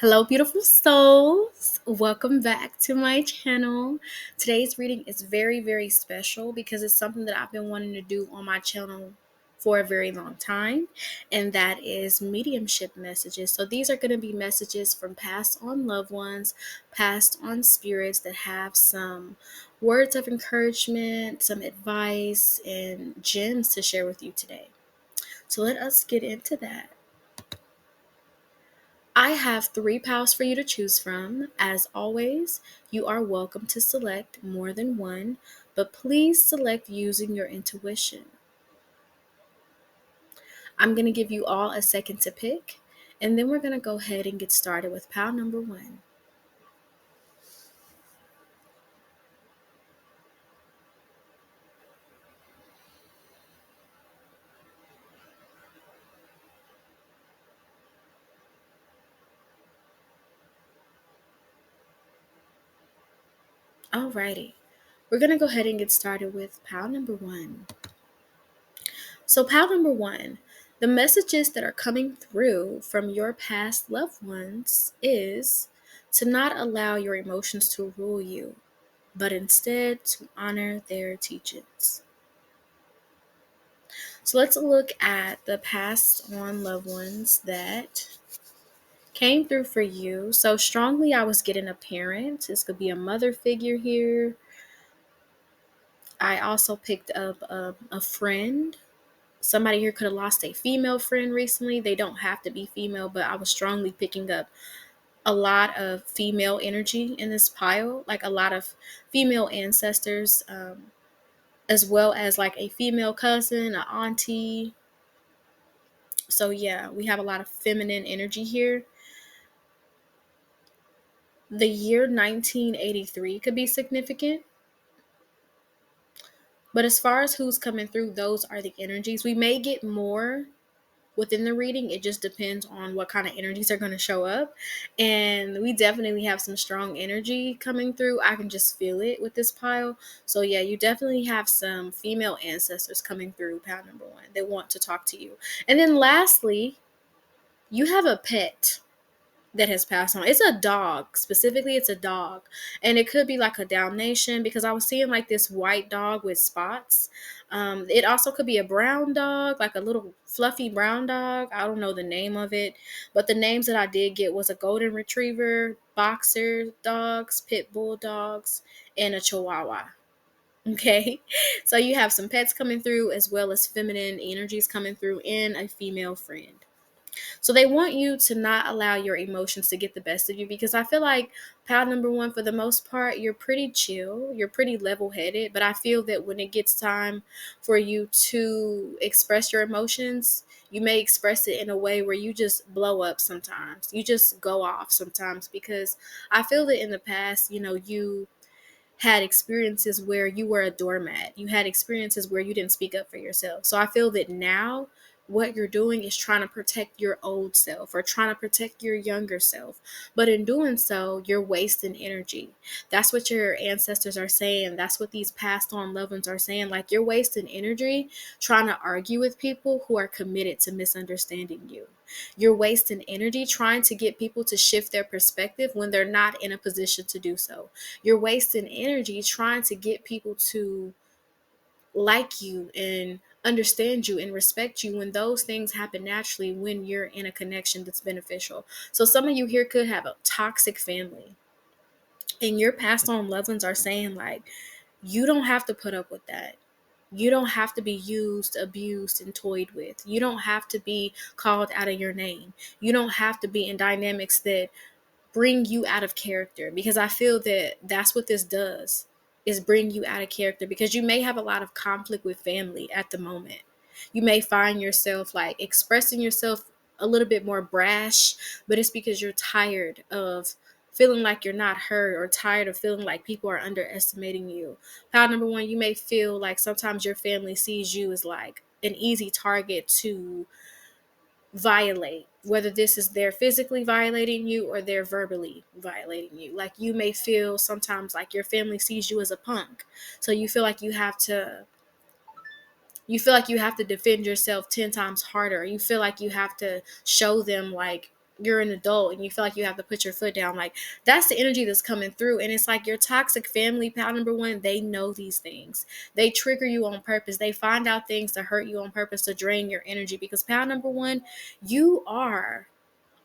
Hello, beautiful souls. Welcome back to my channel. Today's reading is very, very special because it's something that I've been wanting to do on my channel for a very long time, and that is mediumship messages. So these are going to be messages from passed on loved ones, passed on spirits that have some words of encouragement, some advice, and gems to share with you today. So let us get into that. I have 3 piles for you to choose from. As always, you are welcome to select more than one, but please select using your intuition. I'm going to give you all a second to pick, and then we're going to go ahead and get started with pile number 1. Alrighty, we're going to go ahead and get started with pile number 1. So pile number 1, the messages that are coming through from your past loved ones is to not allow your emotions to rule you, but instead to honor their teachings. So let's look at the past on loved ones that came through for you. So strongly, I was getting a parent. This could be a mother figure here. I also picked up a friend. Somebody here could have lost a female friend recently. They don't have to be female, but I was strongly picking up a lot of female energy in this pile, like a lot of female ancestors, as well as like a female cousin, an auntie. So yeah, we have a lot of feminine energy here. The year 1983 could be significant. But as far as who's coming through, those are the energies. We may get more within the reading. It just depends on what kind of energies are going to show up. And we definitely have some strong energy coming through. I can just feel it with this pile. So yeah, you definitely have some female ancestors coming through pile number 1 that want to talk to you. And then lastly, you have a pet that has passed on. It's a dog. Specifically, it's a dog. And it could be like a Dalmatian, because I was seeing like this white dog with spots. It also could be a brown dog, like a little fluffy brown dog. I don't know the name of it, but the names that I did get was a golden retriever, boxer dogs, pit bull dogs, and a chihuahua. Okay, so you have some pets coming through as well as feminine energies coming through and a female friend. So they want you to not allow your emotions to get the best of you, because I feel like pile number 1, for the most part, you're pretty chill, you're pretty level headed. But I feel that when it gets time for you to express your emotions, you may express it in a way where you just blow up sometimes. You just go off sometimes, because I feel that in the past, you had experiences where you were a doormat. You had experiences where you didn't speak up for yourself. So I feel that now what you're doing is trying to protect your old self or trying to protect your younger self. But in doing so, you're wasting energy. That's what your ancestors are saying. That's what these passed on loved ones are saying. Like, you're wasting energy trying to argue with people who are committed to misunderstanding you. You're wasting energy trying to get people to shift their perspective when they're not in a position to do so. You're wasting energy trying to get people to like you and understand you and respect you when those things happen naturally when you're in a connection that's beneficial. So some of you here could have a toxic family, and your passed on loved ones are saying, like, you don't have to put up with that. You don't have to be used, abused, and toyed with. You don't have to be called out of your name. You don't have to be in dynamics that bring you out of character, because I feel that that's what this does, is bring you out of character, because you may have a lot of conflict with family at the moment. You may find yourself like expressing yourself a little bit more brash, but it's because you're tired of feeling like you're not heard, or tired of feeling like people are underestimating you. Pile number 1, you may feel like sometimes your family sees you as like an easy target to violate, whether this is they're physically violating you or they're verbally violating you. Like, you may feel sometimes like your family sees you as a punk, so you feel like you have to defend yourself 10 times harder. You feel like you have to show them like you're an adult and you feel like you have to put your foot down. Like, that's the energy that's coming through. And it's like your toxic family, pal number one, they know these things. They trigger you on purpose. They find out things to hurt you on purpose, to drain your energy. Because pal number one, you are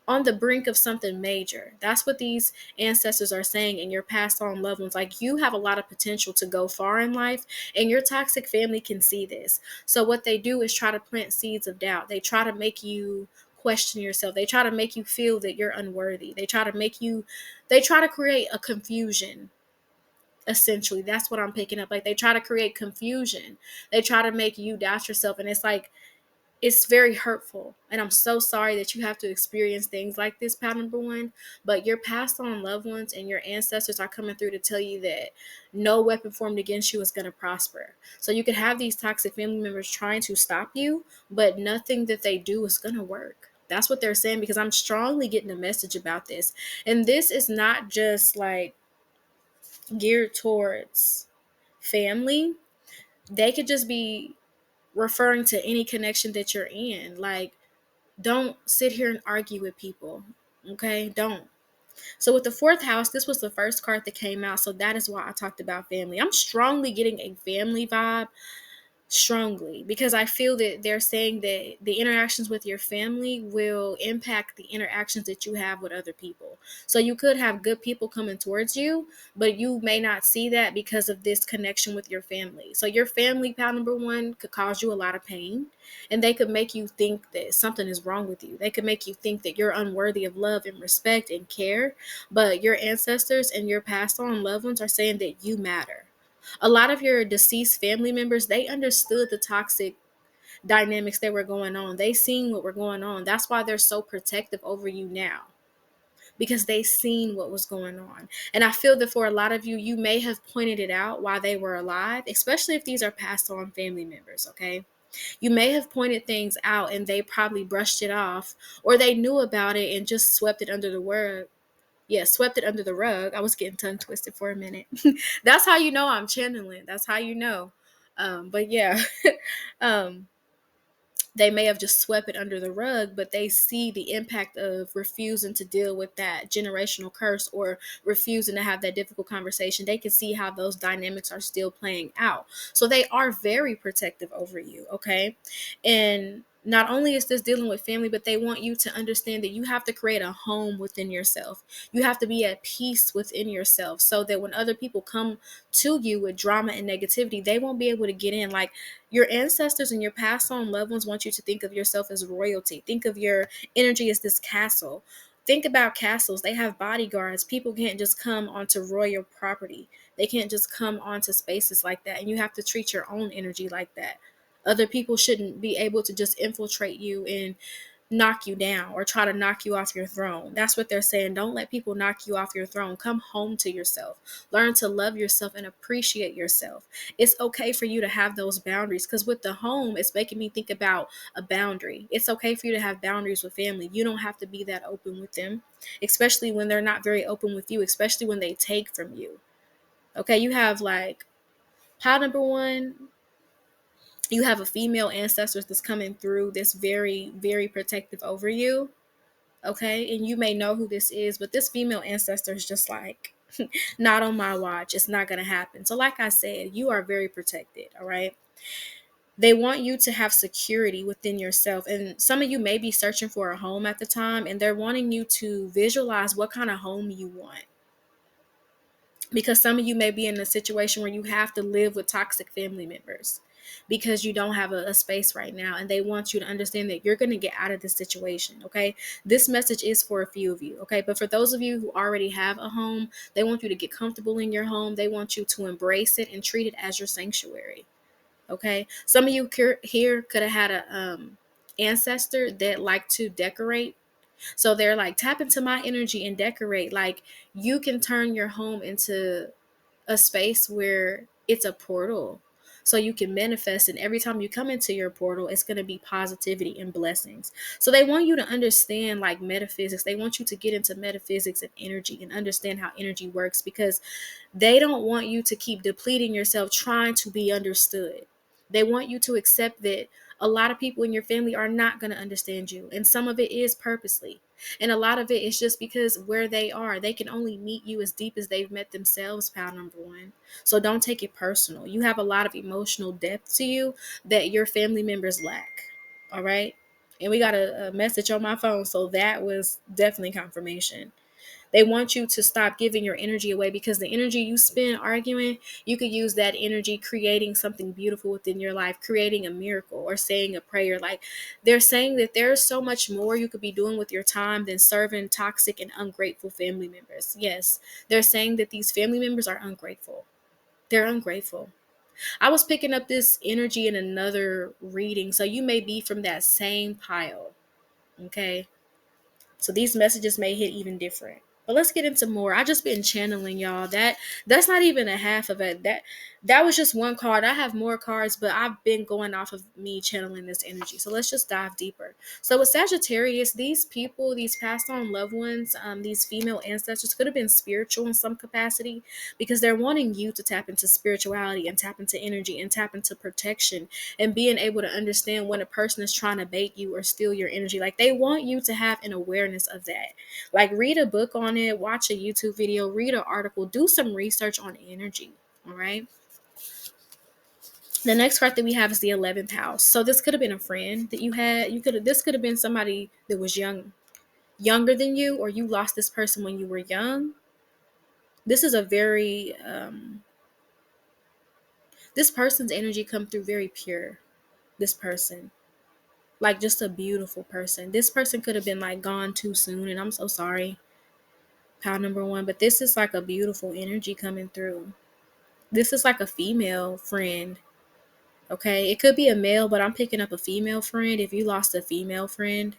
on the brink of something major. That's what these ancestors are saying, and your past on loved ones. Like, you have a lot of potential to go far in life, and your toxic family can see this. So what they do is try to plant seeds of doubt. They try to make you question yourself. They try to make you feel that you're unworthy. They try to create a confusion. Essentially, that's what I'm picking up. Like, they try to create confusion. They try to make you doubt yourself, and it's like, it's very hurtful. And I'm so sorry that you have to experience things like this, pal number one. But your past on loved ones and your ancestors are coming through to tell you that no weapon formed against you is going to prosper. So you could have these toxic family members trying to stop you, but nothing that they do is going to work. That's what they're saying, because I'm strongly getting a message about this. And this is not just like geared towards family. They could just be referring to any connection that you're in. Like, don't sit here and argue with people. Okay? Don't. So with the fourth house, this was the first card that came out. So that is why I talked about family. I'm strongly getting a family vibe. Strongly, because I feel that they're saying that the interactions with your family will impact the interactions that you have with other people. So you could have good people coming towards you, but you may not see that because of this connection with your family. So your family, pal number one, could cause you a lot of pain, and they could make you think that something is wrong with you. They could make you think that you're unworthy of love and respect and care. But your ancestors and your passed on loved ones are saying that you matter. A lot of your deceased family members, they understood the toxic dynamics that were going on. They seen what were going on. That's why they're so protective over you now, because they seen what was going on. And I feel that for a lot of you, you may have pointed it out while they were alive, especially if these are passed on family members, okay? You may have pointed things out and they probably brushed it off, or they knew about it and just swept it under the rug. Yeah, swept it under the rug. I was getting tongue twisted for a minute. That's how you know I'm channeling. That's how you know. But yeah, um, they may have just swept it under the rug, but they see the impact of refusing to deal with that generational curse, or refusing to have that difficult conversation. They can see how those dynamics are still playing out. So they are very protective over you, okay? And not only is this dealing with family, but they want you to understand that you have to create a home within yourself. You have to be at peace within yourself, so that when other people come to you with drama and negativity, they won't be able to get in. Like, your ancestors and your past on loved ones want you to think of yourself as royalty. Think of your energy as this castle. Think about castles. They have bodyguards. People can't just come onto royal property. They can't just come onto spaces like that. And you have to treat your own energy like that. Other people shouldn't be able to just infiltrate you and knock you down or try to knock you off your throne. That's what they're saying. Don't let people knock you off your throne. Come home to yourself. Learn to love yourself and appreciate yourself. It's okay for you to have those boundaries, because with the home, it's making me think about a boundary. It's okay for you to have boundaries with family. You don't have to be that open with them, especially when they're not very open with you, especially when they take from you. Okay, you have like pile number one, you have a female ancestors that's coming through this very, very protective over you. Okay, and you may know who this is, but this female ancestor is just like, not on my watch. It's not going to happen. So like I said, you are very protected. All right, they want you to have security within yourself, and some of you may be searching for a home at the time, and they're wanting you to visualize what kind of home you want, because some of you may be in a situation where you have to live with toxic family members because you don't have a space right now, and they want you to understand that you're going to get out of this situation. Okay, this message is for a few of you. Okay, but for those of you who already have a home, they want you to get comfortable in your home. They want you to embrace it and treat it as your sanctuary. Okay, some of you here could have had a ancestor that liked to decorate. So they're like, tap into my energy and decorate. Like, you can turn your home into a space where it's a portal, so you can manifest. And every time you come into your portal, it's going to be positivity and blessings. So they want you to understand like metaphysics. They want you to get into metaphysics and energy and understand how energy works, because they don't want you to keep depleting yourself trying to be understood. They want you to accept that A lot of people in your family are not going to understand you, and some of it is purposely. And a lot of it is just because where they are, they can only meet you as deep as they've met themselves, pal number one. So don't take it personal. You have a lot of emotional depth to you that your family members lack. All right. And we got a message on my phone. So that was definitely confirmation. They want you to stop giving your energy away, because the energy you spend arguing, you could use that energy creating something beautiful within your life, creating a miracle or saying a prayer. Like, they're saying that there's so much more you could be doing with your time than serving toxic and ungrateful family members. Yes, they're saying that these family members are ungrateful. They're ungrateful. I was picking up this energy in another reading, so you may be from that same pile. Okay. So these messages may hit even different. But let's get into more. I just been channeling, y'all. That's not even a half of it. That was just one card. I have more cards, but I've been going off of me channeling this energy. So let's just dive deeper. So with Sagittarius, these people, these passed on loved ones, these female ancestors could have been spiritual in some capacity, because they're wanting you to tap into spirituality and tap into energy and tap into protection and being able to understand when a person is trying to bait you or steal your energy. Like, they want you to have an awareness of that. Like, read a book on it, watch a YouTube video, read an article, do some research on energy. All right. The next card that we have is the 11th house. So this could have been a friend that you had. This could have been somebody that was younger than you, or you lost this person when you were young. This is a very this person's energy come through very pure. This person, like, just a beautiful person. This person could have been like gone too soon, and I'm so sorry, pile number one, but this is like a beautiful energy coming through. This is like a female friend. Okay, it could be a male, but I'm picking up a female friend. If you lost a female friend,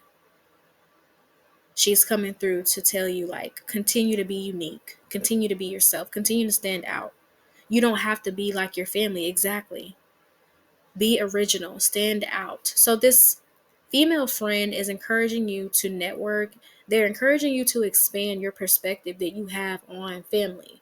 she's coming through to tell you, like, continue to be unique, continue to be yourself, continue to stand out. You don't have to be like your family. Exactly. Be original, stand out. So this female friend is encouraging you to network. They're encouraging you to expand your perspective that you have on family.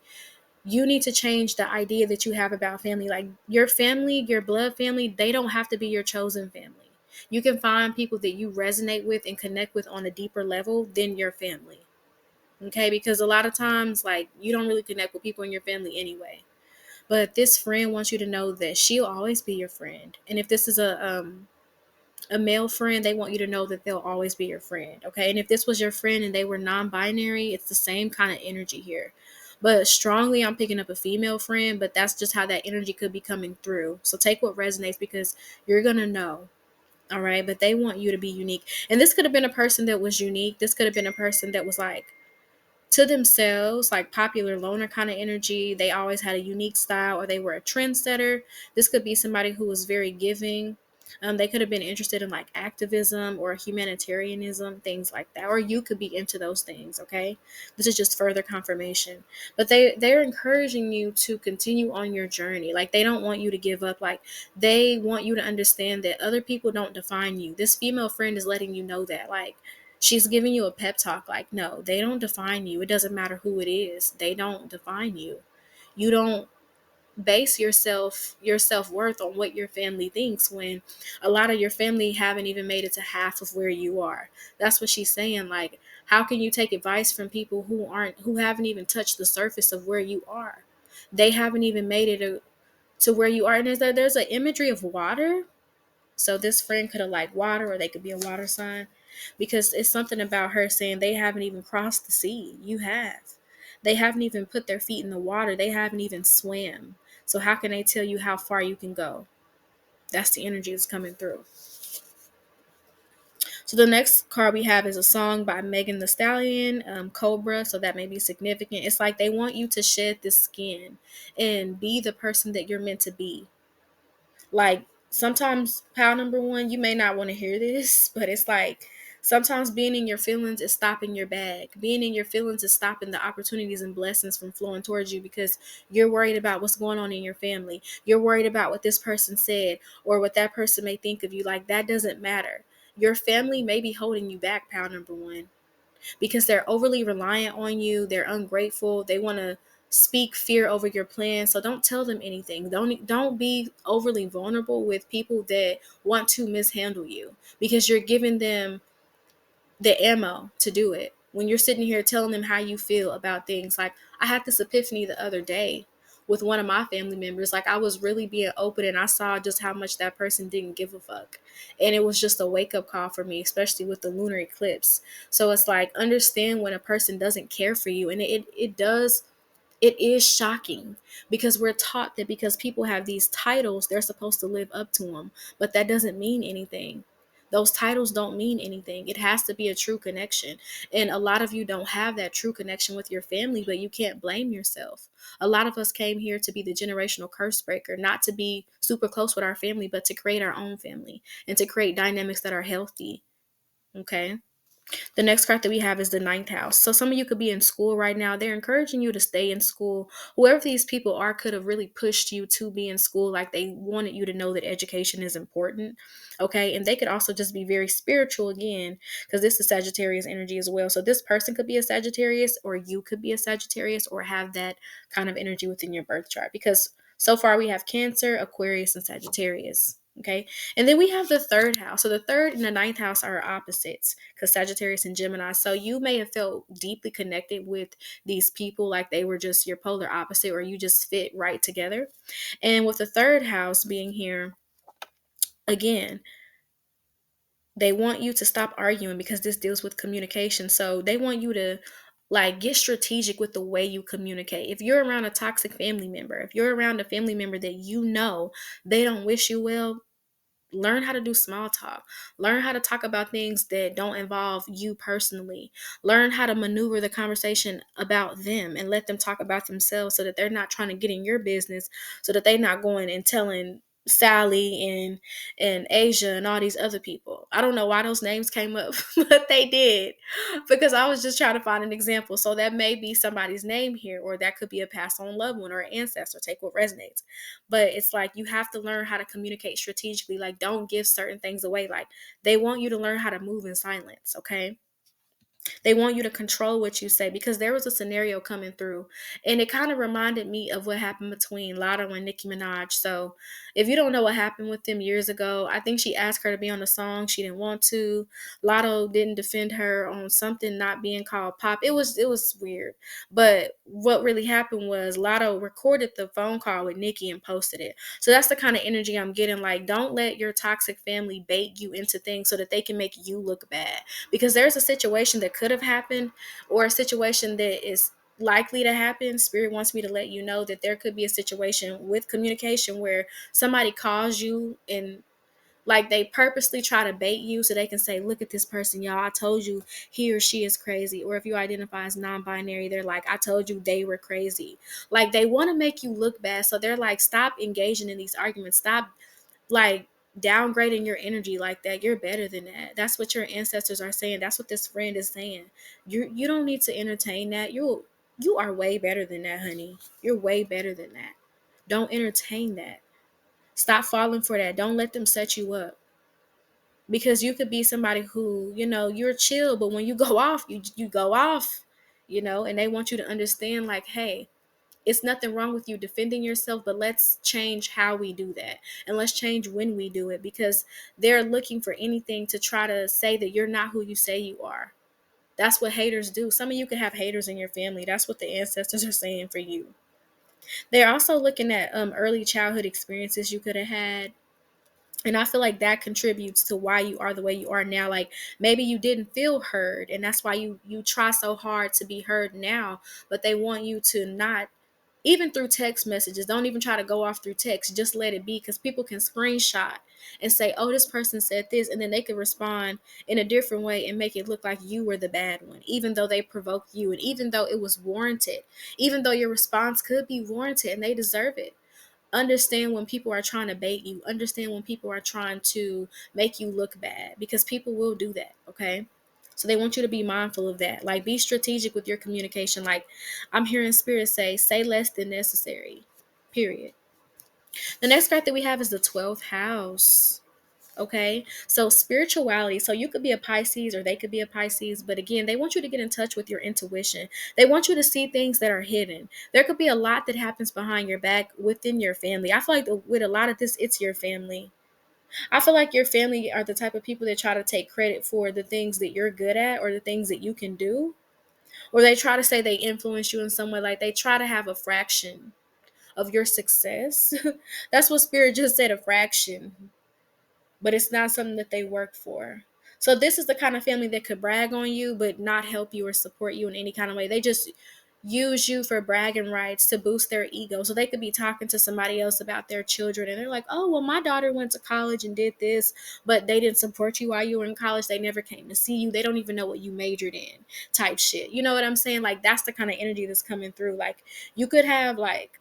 You need to change the idea that you have about family. Like, your family, your blood family, they don't have to be your chosen family. You can find people that you resonate with and connect with on a deeper level than your family. Okay, because a lot of times, like, you don't really connect with people in your family anyway. But this friend wants you to know that she'll always be your friend. And if this is a male friend, they want you to know that they'll always be your friend. Okay. And if this was your friend and they were non-binary, it's the same kind of energy here. But strongly, I'm picking up a female friend, but that's just how that energy could be coming through. So take what resonates, because you're going to know. All right. But they want you to be unique. And this could have been a person that was unique. This could have been a person that was like, to themselves, like popular loner kind of energy. They always had a unique style, or they were a trendsetter. This could be somebody who was very giving. They could have been interested in like activism or humanitarianism, things like that. Or you could be into those things, okay? This is just further confirmation. But they're encouraging you to continue on your journey. Like, they don't want you to give up. Like, they want you to understand that other people don't define you. This female friend is letting you know that. Like, she's giving you a pep talk. Like, no, they don't define you. It doesn't matter who it is. They don't define you. You don't base your self-worth on what your family thinks, when a lot of your family haven't even made it to half of where you are. That's what she's saying. Like, how can you take advice from people who haven't even touched the surface of where you are? They haven't even made it to where you are. And there's an imagery of water. So this friend could have liked water, or they could be a water sign, because it's something about her saying they haven't even crossed the sea. You have. They haven't even put their feet in the water. They haven't even swam. So how can they tell you how far you can go? That's the energy that's coming through. So the next card we have is a song by Megan Thee Stallion, Cobra. So that may be significant. It's like they want you to shed this skin and be the person that you're meant to be. Like, sometimes, pal number one, you may not want to hear this, but it's like sometimes being in your feelings is stopping your bag. Being in your feelings is stopping the opportunities and blessings from flowing towards you, because you're worried about what's going on in your family. You're worried about what this person said or what that person may think of you. Like, that doesn't matter. Your family may be holding you back, pal number one, because they're overly reliant on you. They're ungrateful. They want to speak fear over your plans. So don't tell them anything. Don't be overly vulnerable with people that want to mishandle you, because you're giving them the ammo to do it. When you're sitting here telling them how you feel about things, like I had this epiphany the other day with one of my family members. Like I was really being open, and I saw just how much that person didn't give a fuck. And it was just a wake up call for me, especially with the lunar eclipse. So it's like, understand when a person doesn't care for you. And it is shocking, because we're taught that because people have these titles, they're supposed to live up to them. But that doesn't mean anything. Those titles don't mean anything. It has to be a true connection. And a lot of you don't have that true connection with your family, but you can't blame yourself. A lot of us came here to be the generational curse breaker, not to be super close with our family, but to create our own family and to create dynamics that are healthy. Okay. The next card that we have is the ninth house. So some of you could be in school right now. They're encouraging you to stay in school. Whoever these people are could have really pushed you to be in school. Like they wanted you to know that education is important. Okay. And they could also just be very spiritual again, because this is Sagittarius energy as well. So this person could be a Sagittarius, or you could be a Sagittarius, or have that kind of energy within your birth chart. Because so far we have Cancer, Aquarius, and Sagittarius. Okay. And then we have the third house. So the third and the ninth house are opposites, because Sagittarius and Gemini. So you may have felt deeply connected with these people, like they were just your polar opposite, or you just fit right together. And with the third house being here, again, they want you to stop arguing, because this deals with communication. So they want you to like get strategic with the way you communicate. If you're around a toxic family member, if you're around a family member that you know they don't wish you well, learn how to do small talk. Learn how to talk about things that don't involve you personally. Learn how to maneuver the conversation about them and let them talk about themselves, so that they're not trying to get in your business, so that they're not going and telling Sally and Asia and all these other people. I don't know why those names came up, but they did, because I was just trying to find an example. So that may be somebody's name here, or that could be a passed on loved one or an ancestor. Take what resonates. But it's like, you have to learn how to communicate strategically. Like, don't give certain things away. Like, they want you to learn how to move in silence. Okay. They want you to control what you say, because there was a scenario coming through, and it kind of reminded me of what happened between Lotto and Nicki Minaj. So if you don't know what happened with them years ago, I think she asked her to be on the song. She didn't want to. Lotto didn't defend her on something not being called pop. It was weird. But what really happened was Lotto recorded the phone call with Nicki and posted it. So that's the kind of energy I'm getting. Like, don't let your toxic family bait you into things so that they can make you look bad, because there's a situation that could have happened, or a situation that is likely to happen. Spirit wants me to let you know that there could be a situation with communication where somebody calls you, and like they purposely try to bait you so they can say, look at this person, y'all, I told you he or she is crazy. Or if you identify as non-binary, they're like, I told you they were crazy. Like, they want to make you look bad. So they're like, stop engaging in these arguments. Stop like downgrading your energy like that. You're better than that. That's what your ancestors are saying. That's what this friend is saying. You don't need to entertain that. You are way better than that, honey. You're way better than that. Don't entertain that. Stop falling for that. Don't let them set you up, because you could be somebody who, you're chill, but when you go off, you go off, and they want you to understand, like, hey, it's nothing wrong with you defending yourself, but let's change how we do that. And let's change when we do it, because they're looking for anything to try to say that you're not who you say you are. That's what haters do. Some of you could have haters in your family. That's what the ancestors are saying for you. They're also looking at early childhood experiences you could have had. And I feel like that contributes to why you are the way you are now. Like, maybe you didn't feel heard, and that's why you try so hard to be heard now. But they want you to not, even through text messages, don't even try to go off through text. Just let it be, because people can screenshot and say, oh, this person said this, and then they could respond in a different way and make it look like you were the bad one, even though they provoked you, and even though it was warranted, even though your response could be warranted and they deserve it. Understand when people are trying to bait you. Understand when people are trying to make you look bad, because people will do that. Okay. So they want you to be mindful of that. Like, be strategic with your communication. Like, I'm hearing spirit say less than necessary. Period. The next card that we have is the 12th house. Okay, so spirituality. So you could be a Pisces or they could be a Pisces, but again, they want you to get in touch with your intuition. They want you to see things that are hidden. There could be a lot that happens behind your back within your family. I feel like with a lot of this, it's your family. I feel like your family are the type of people that try to take credit for the things that you're good at or the things that you can do, or they try to say they influence you in some way. Like they try to have a fraction of your success. That's what Spirit just said, a fraction, but it's not something that they work for. So this is the kind of family that could brag on you, but not help you or support you in any kind of way. They just use you for bragging rights to boost their ego. So they could be talking to somebody else about their children and they're like, oh, well, my daughter went to college and did this, but they didn't support you while you were in college. They never came to see you. They don't even know what you majored in, type shit. You know what I'm saying? Like that's the kind of energy that's coming through. Like you could have like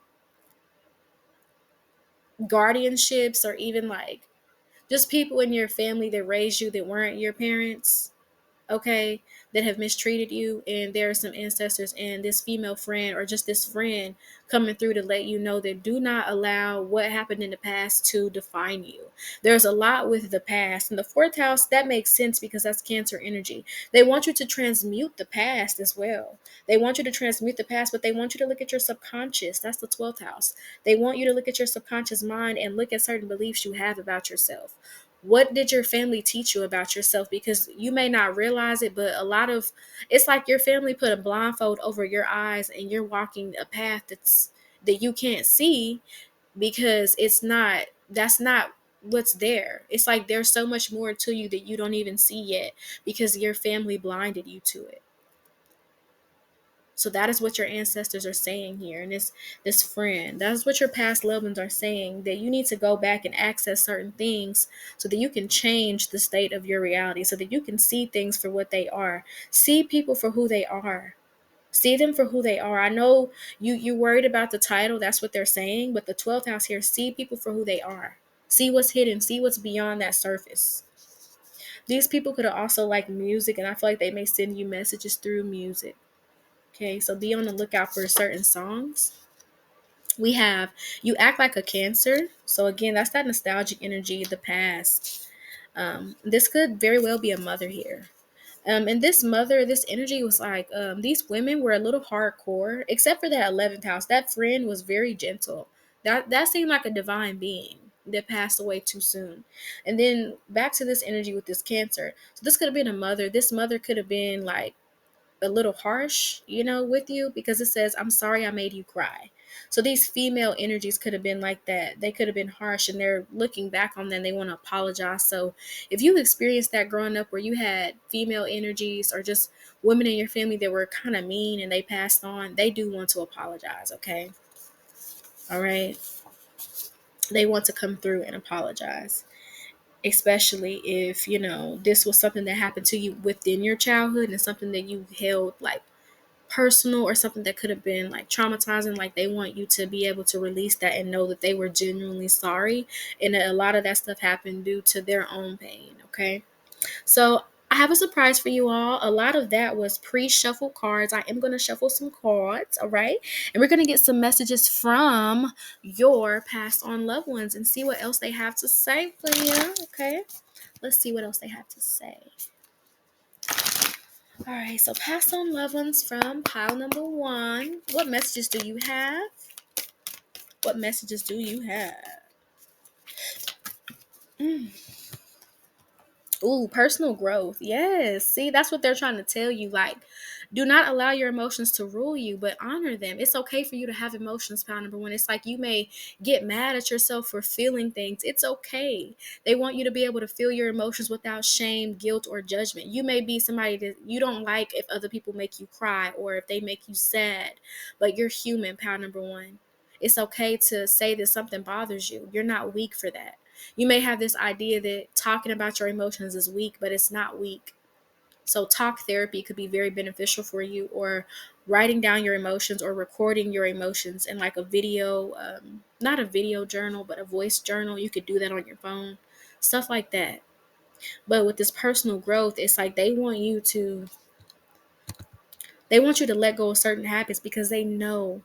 guardianships or even like just people in your family that raised you that weren't your parents, okay, that have mistreated you, and there are some ancestors and this female friend or just this friend coming through to let you know that do not allow what happened in the past to define you. There's a lot with the past, and the fourth house, that makes sense because that's Cancer energy. They want you to transmute the past as well. They want you to transmute the past, but they want you to look at your subconscious. That's the 12th house. They want you to look at your subconscious mind and look at certain beliefs you have about yourself. What did your family teach you about yourself? Because you may not realize it, but a lot of it's like your family put a blindfold over your eyes and you're walking a path that you can't see because that's not what's there. It's like there's so much more to you that you don't even see yet because your family blinded you to it. So that is what your ancestors are saying here. And this friend, that's what your past loved ones are saying, that you need to go back and access certain things so that you can change the state of your reality, so that you can see things for what they are. See people for who they are. See them for who they are. I know you worried about the title, that's what they're saying, but the 12th house here, see people for who they are. See what's hidden, see what's beyond that surface. These people could have also liked music, and I feel like they may send you messages through music. Okay, so be on the lookout for certain songs. We have you act like a Cancer. So again, that's that nostalgic energy, the past. This could very well be a mother here. And this energy was like, these women were a little hardcore, except for that 11th house. That friend was very gentle. That seemed like a divine being that passed away too soon. And then back to this energy with this Cancer. So this could have been a mother. This mother could have been like a little harsh, with you because it says, I'm sorry I made you cry. So these female energies could have been like that. They could have been harsh and they're looking back on them. They want to apologize. So if you experienced that growing up where you had female energies or just women in your family that were kind of mean and they passed on, they do want to apologize. Okay. All right. They want to come through and apologize, especially if, this was something that happened to you within your childhood and something that you held like personal or something that could have been like traumatizing. Like they want you to be able to release that and know that they were genuinely sorry, and that a lot of that stuff happened due to their own pain. Okay, so I have a surprise for you all. A lot of that was pre-shuffle cards. I am going to shuffle some cards, all right, and we're going to get some messages from your past on loved ones and see what else they have to say for you. Okay, let's see what else they have to say. All right, so pass on loved ones from pile number 1. What messages do you have? What messages do you have? Ooh, personal growth. Yes. See, that's what they're trying to tell you. Like, do not allow your emotions to rule you, but honor them. It's okay for you to have emotions, pile number 1. It's like you may get mad at yourself for feeling things. It's okay. They want you to be able to feel your emotions without shame, guilt, or judgment. You may be somebody that you don't like if other people make you cry or if they make you sad, but you're human, pile number 1. It's okay to say that something bothers you. You're not weak for that. You may have this idea that talking about your emotions is weak, but it's not weak. So talk therapy could be very beneficial for you, or writing down your emotions or recording your emotions in like a video, not a video journal, but a voice journal. You could do that on your phone, stuff like that. But with this personal growth, it's like they want you to let go of certain habits because they know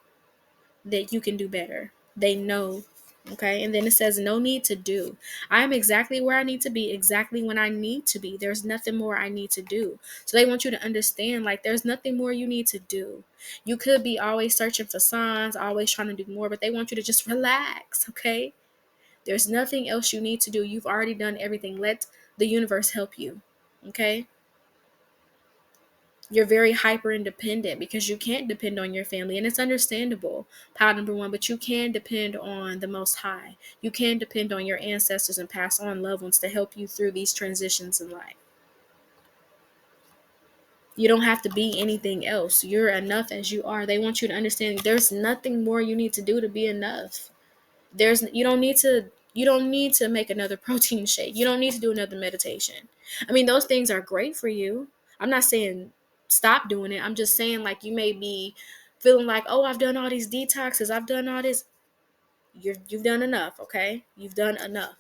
that you can do better. They know Okay, and then it says no need to do. I am exactly where I need to be, exactly when I need to be. There's nothing more I need to do. So they want you to understand, like, there's nothing more you need to do. You could be always searching for signs, always trying to do more, but they want you to just relax. Okay, there's nothing else you need to do. You've already done everything. Let the universe help you. Okay, you're very hyper independent because you can't depend on your family, and it's understandable. Pile number one, but you can depend on the Most High. You can depend on your ancestors and pass on loved ones to help you through these transitions in life. You don't have to be anything else. You're enough as you are. They want you to understand there's nothing more you need to do to be enough. You don't need to make another protein shake. You don't need to do another meditation. I mean, those things are great for you. I'm not saying stop doing it. I'm just saying, like, you may be feeling like, oh, I've done all these detoxes, I've done all this. You've done enough. Okay, you've done enough.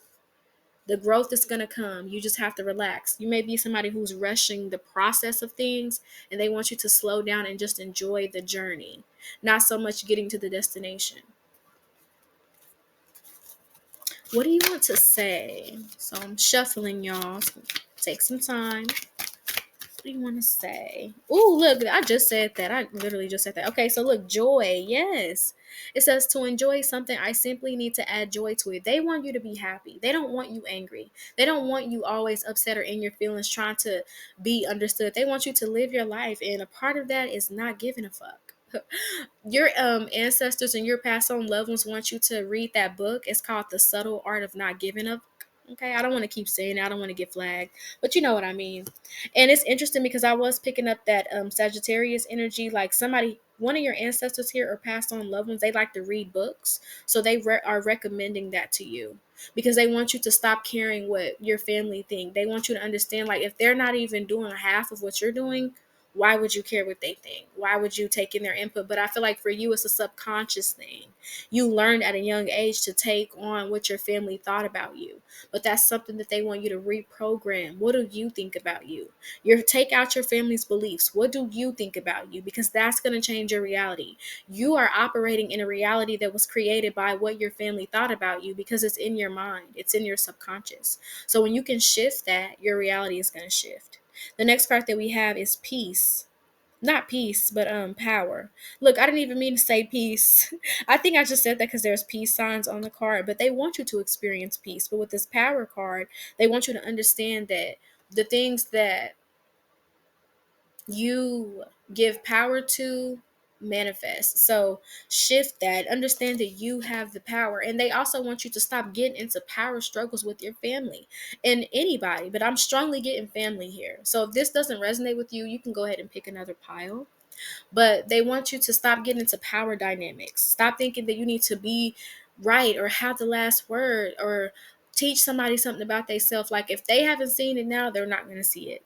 The growth is going to come. You just have to relax. You may be somebody who's rushing the process of things, and they want you to slow down and just enjoy the journey, not so much getting to the destination. What do you want to say? So I'm shuffling, y'all. So take some time. What do you want to say? Oh, look, I just said that. I literally just said that. Okay, so look, joy. Yes. It says to enjoy something, I simply need to add joy to it. They want you to be happy. They don't want you angry. They don't want you always upset or in your feelings trying to be understood. They want you to live your life. And a part of that is not giving a fuck. Your ancestors and your past on loved ones want you to read that book. It's called The Subtle Art of Not Giving Up. Okay, I don't want to keep saying it. I don't want to get flagged, but you know what I mean. And it's interesting because I was picking up that Sagittarius energy. Like somebody, one of your ancestors here or passed on loved ones, they like to read books, so they are recommending that to you because they want you to stop caring what your family think. They want you to understand, like, if they're not even doing half of what you're doing, why would you care what they think? Why would you take in their input? But I feel like for you, it's a subconscious thing. You learned at a young age to take on what your family thought about you. But that's something that they want you to reprogram. What do you think about you? Take out your family's beliefs. What do you think about you? Because that's going to change your reality. You are operating in a reality that was created by what your family thought about you because it's in your mind. It's in your subconscious. So when you can shift that, your reality is going to shift. The next card that we have is peace. Not peace, but power. Look, I didn't even mean to say peace. I think I just said that because there's peace signs on the card, but they want you to experience peace. But with this power card, they want you to understand that the things that you give power to manifest. So shift that. Understand that you have the power. And they also want you to stop getting into power struggles with your family and anybody. But I'm strongly getting family here. So if this doesn't resonate with you, you can go ahead and pick another pile. But they want you to stop getting into power dynamics. Stop thinking that you need to be right or have the last word or teach somebody something about themselves. Like if they haven't seen it now, they're not going to see it.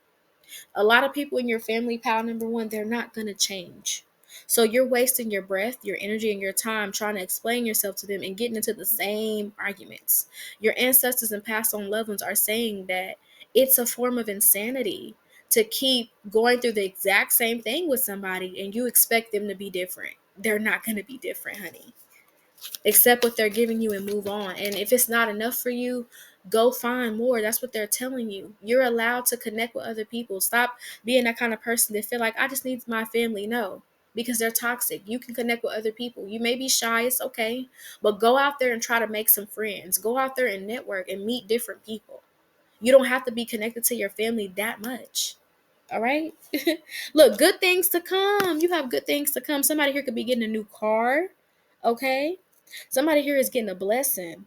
A lot of people in your family, pile number one, they're not going to change. So you're wasting your breath, your energy, and your time trying to explain yourself to them and getting into the same arguments. Your ancestors and past on loved ones are saying that it's a form of insanity to keep going through the exact same thing with somebody and you expect them to be different. They're not going to be different, honey. Accept what they're giving you and move on. And if it's not enough for you, go find more. That's what they're telling you. You're allowed to connect with other people. Stop being that kind of person that feel like I just need my family. No, because they're toxic. You can connect with other people. You may be shy, it's okay, but go out there and try to make some friends. Go out there and network and meet different people. You don't have to be connected to your family that much. All right. Look, good things to come. You have good things to come. Somebody here could be getting a new car. Okay. Somebody here is getting a blessing.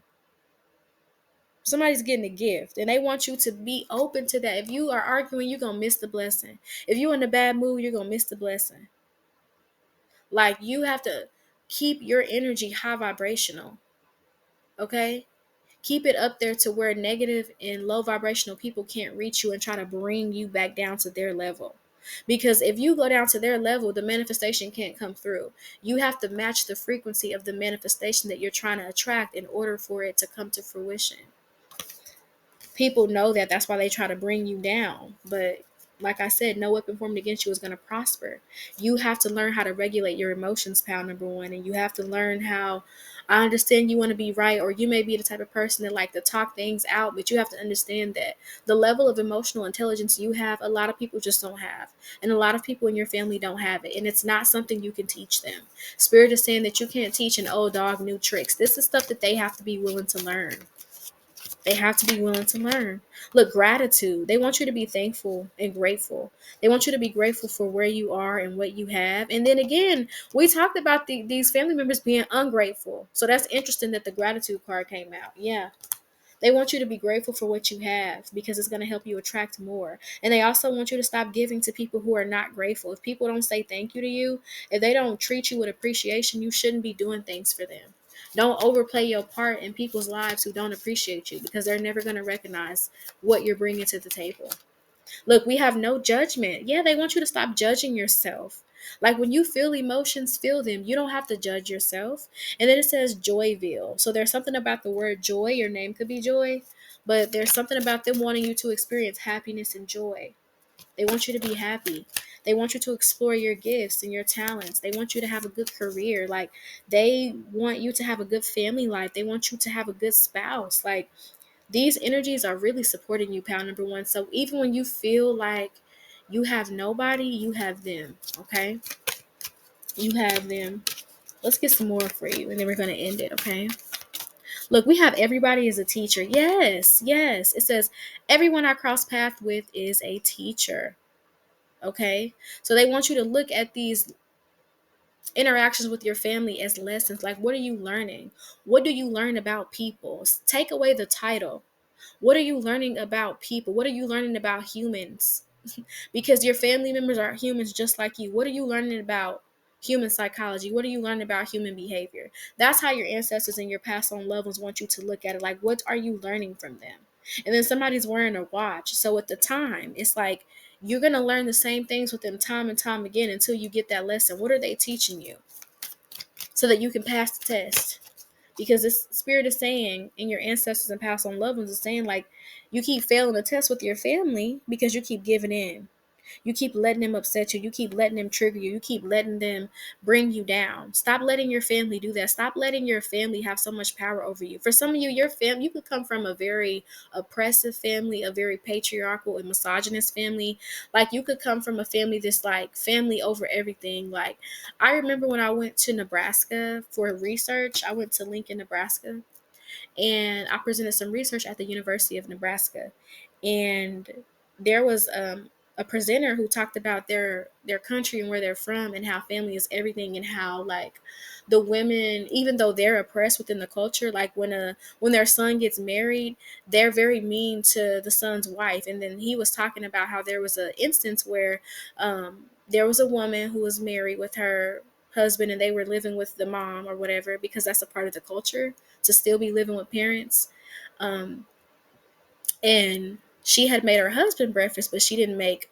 Somebody's getting a gift and they want you to be open to that. If you are arguing, you're going to miss the blessing. If you're in a bad mood, you're going to miss the blessing. Like you have to keep your energy high vibrational. Okay. Keep it up there to where negative and low vibrational people can't reach you and try to bring you back down to their level. Because if you go down to their level, the manifestation can't come through. You have to match the frequency of the manifestation that you're trying to attract in order for it to come to fruition. People know that. That's why they try to bring you down. But Like I said, no weapon formed against you is going to prosper. You have to learn how to regulate your emotions, pal number one. And you have to learn how, I understand you want to be right, or you may be the type of person that like to talk things out, but you have to understand that the level of emotional intelligence you have, a lot of people just don't have. And a lot of people in your family don't have it. And it's not something you can teach them. Spirit is saying that you can't teach an old dog new tricks. This is stuff that they have to be willing to learn. They have to be willing to learn. Look, gratitude. They want you to be thankful and grateful. They want you to be grateful for where you are and what you have. And then again, we talked about these family members being ungrateful. So that's interesting that the gratitude card came out. Yeah. They want you to be grateful for what you have because it's going to help you attract more. And they also want you to stop giving to people who are not grateful. If people don't say thank you to you, if they don't treat you with appreciation, you shouldn't be doing things for them. Don't overplay your part in people's lives who don't appreciate you because they're never going to recognize what you're bringing to the table. Look, we have no judgment. Yeah, they want you to stop judging yourself. Like when you feel emotions, feel them. You don't have to judge yourself. And then it says Joyville. So there's something about the word joy. Your name could be Joy, but there's something about them wanting you to experience happiness and joy. They want you to be happy. They want you to explore your gifts and your talents. They want you to have a good career. Like they want you to have a good family life. They want you to have a good spouse. Like these energies are really supporting you, pal number one. So even when you feel like you have nobody, you have them. Okay? You have them. Let's get some more for you, and then we're going to end it. Okay? Look, we have everybody as a teacher. Yes, yes. It says everyone I cross paths with is a teacher. Okay? So they want you to look at these interactions with your family as lessons. Like, what are you learning? What do you learn about people? Take away the title. What are you learning about people? What are you learning about humans? Because your family members are humans just like you. What are you learning about human psychology? What are you learning about human behavior? That's how your ancestors and your past on loved ones want you to look at it. Like, what are you learning from them? And then somebody's wearing a watch. So at the time, it's like you're going to learn the same things with them time and time again until you get that lesson. What are they teaching you so that you can pass the test? Because this spirit is saying, and your ancestors and past on loved ones is saying, like, you keep failing the test with your family because you keep giving in. You keep letting them upset you. You keep letting them trigger you. You keep letting them bring you down. Stop letting your family do that. Stop letting your family have so much power over you. For some of you, your family, you could come from a very oppressive family, a very patriarchal and misogynist family. Like you could come from a family that's like family over everything. Like I remember when I went to Nebraska for research, I went to Lincoln, Nebraska, and I presented some research at the University of Nebraska. And there was a presenter who talked about their country and where they're from and how family is everything, and how like the women, even though they're oppressed within the culture, like when their son gets married, they're very mean to the son's wife. And then he was talking about how there was an instance where there was a woman who was married with her husband and they were living with the mom or whatever, because that's a part of the culture to still be living with parents. Um, and she had made her husband breakfast, but she didn't make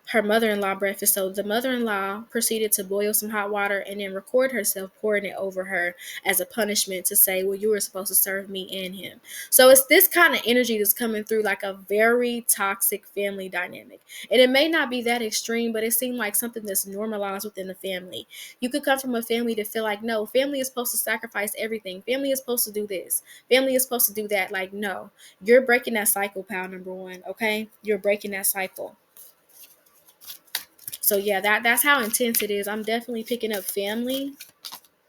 her mother-in-law breakfast. So the mother-in-law proceeded to boil some hot water and then record herself pouring it over her as a punishment to say, well, you were supposed to serve me and him. So it's this kind of energy that's coming through, like a very toxic family dynamic. And it may not be that extreme, but it seemed like something that's normalized within the family. You could come from a family to feel like, no, family is supposed to sacrifice everything. Family is supposed to do this. Family is supposed to do that. Like, no, you're breaking that cycle, pal number one. Okay. You're breaking that cycle. So yeah, that's how intense it is. I'm definitely picking up family.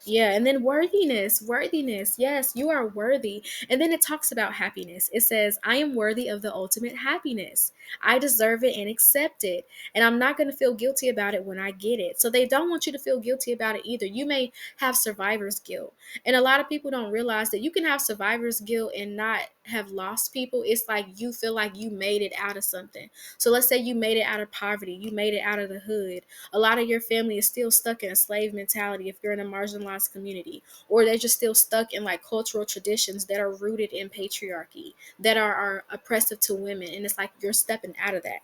Yeah, and then worthiness. Yes, you are worthy. And then it talks about happiness. It says, I am worthy of the ultimate happiness. I deserve it and accept it. And I'm not going to feel guilty about it when I get it. So they don't want you to feel guilty about it either. You may have survivor's guilt. And a lot of people don't realize that you can have survivor's guilt and not have lost people. It's like you feel like you made it out of something. So let's say you made it out of poverty. You made it out of the hood. A lot of your family is still stuck in a slave mentality if you're in a marginalized community, or they're just still stuck in like cultural traditions that are rooted in patriarchy, that are oppressive to women. And it's like you're stepping out of that.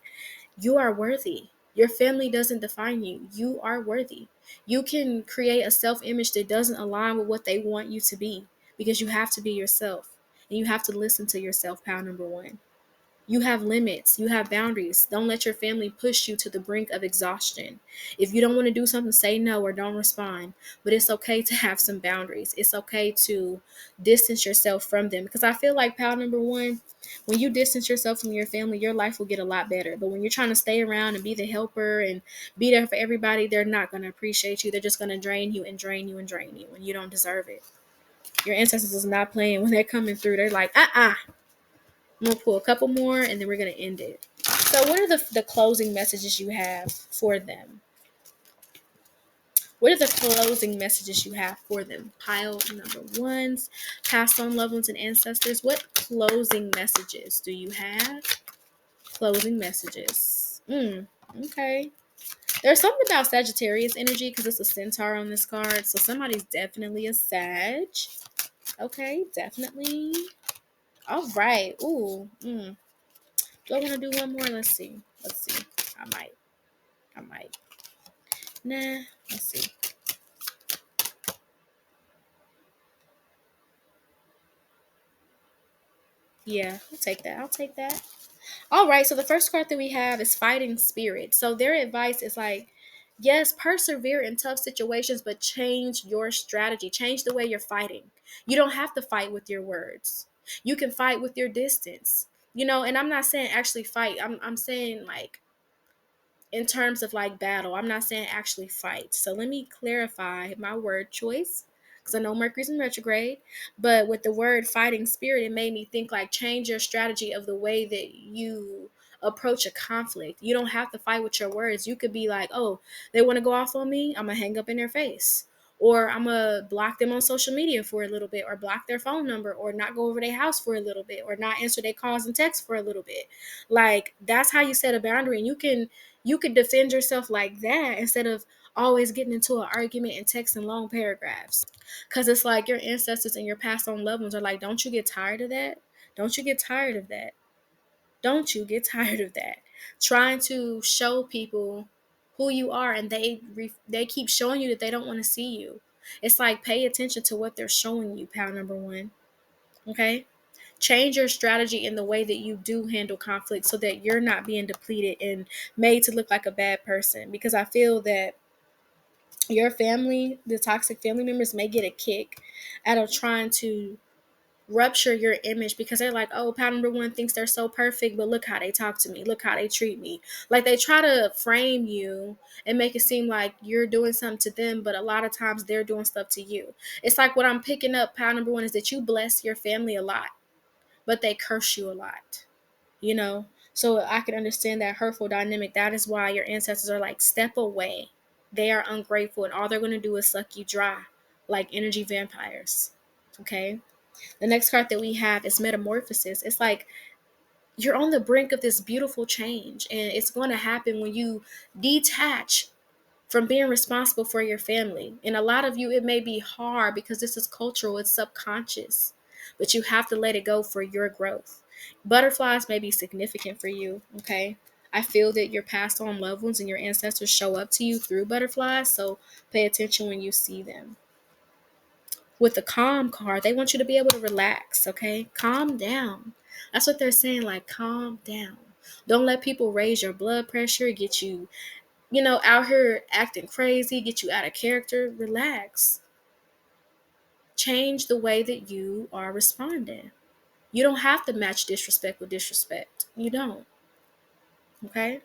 You are worthy. Your family doesn't define you. You are worthy. You can create a self-image that doesn't align with what they want you to be, because you have to be yourself and you have to listen to yourself, pal number one. You have limits, you have boundaries. Don't let your family push you to the brink of exhaustion. If you don't want to do something, say no or don't respond. But it's okay to have some boundaries. It's okay to distance yourself from them. Because I feel like pal number one, when you distance yourself from your family, your life will get a lot better. But when you're trying to stay around and be the helper and be there for everybody, they're not going to appreciate you. They're just going to drain you and drain you and drain you, and you don't deserve it. Your ancestors is not playing when they're coming through. They're like, I'm going to pull a couple more and then we're going to end it. So, what are the closing messages you have for them? What are the closing messages you have for them? Pile number ones, passed on loved ones and ancestors. What closing messages do you have? Closing messages. Okay. There's something about Sagittarius energy because it's a centaur on this card. So somebody's definitely a Sag. Okay, definitely. All right. Ooh. Do I want to do one more? Let's see. I might. Nah. Let's see. Yeah, I'll take that. All right. So the first card that we have is Fighting Spirit. So their advice is like, yes, persevere in tough situations, but change your strategy. Change the way you're fighting. You don't have to fight with your words. You can fight with your distance. And I'm not saying actually fight. I'm saying like in terms of like battle. I'm not saying actually fight. So let me clarify my word choice because I know Mercury's in retrograde, but with the word fighting spirit, it made me think like change your strategy of the way that you approach a conflict. You don't have to fight with your words. You could be like, oh, they want to go off on me. I'm going to hang up in their face. Or I'm going to block them on social media for a little bit, or block their phone number, or not go over their house for a little bit, or not answer their calls and texts for a little bit. Like, that's how you set a boundary. And you could defend yourself like that instead of always getting into an argument and texting long paragraphs. Because it's like your ancestors and your past on loved ones are like, don't you get tired of that? Don't you get tired of that? Don't you get tired of that? Trying to show people who you are and they keep showing you that they don't want to see you. It's like pay attention to what they're showing you, pal number one. Okay? Change your strategy in the way that you do handle conflict so that you're not being depleted and made to look like a bad person. Because I feel that your family, the toxic family members, may get a kick out of trying to rupture your image because they're like, oh, pal number one thinks they're so perfect, but look how they talk to me. Look how they treat me. Like they try to frame you and make it seem like you're doing something to them, but a lot of times they're doing stuff to you. It's like what I'm picking up, pal number one, is that you bless your family a lot, but they curse you a lot, you know? So I can understand that hurtful dynamic. That is why your ancestors are like, step away. They are ungrateful, and all they're going to do is suck you dry like energy vampires. Okay? The next card that we have is Metamorphosis. It's like you're on the brink of this beautiful change, and it's going to happen when you detach from being responsible for your family. And a lot of you, it may be hard because this is cultural, it's subconscious, but you have to let it go for your growth. Butterflies may be significant for you, okay? I feel that your past on loved ones and your ancestors show up to you through butterflies, so pay attention when you see them. With the calm card, they want you to be able to relax, okay? Calm down. That's what they're saying, like calm down. Don't let people raise your blood pressure, get you, out here acting crazy, get you out of character. Relax. Change the way that you are responding. You don't have to match disrespect with disrespect. You don't. Okay?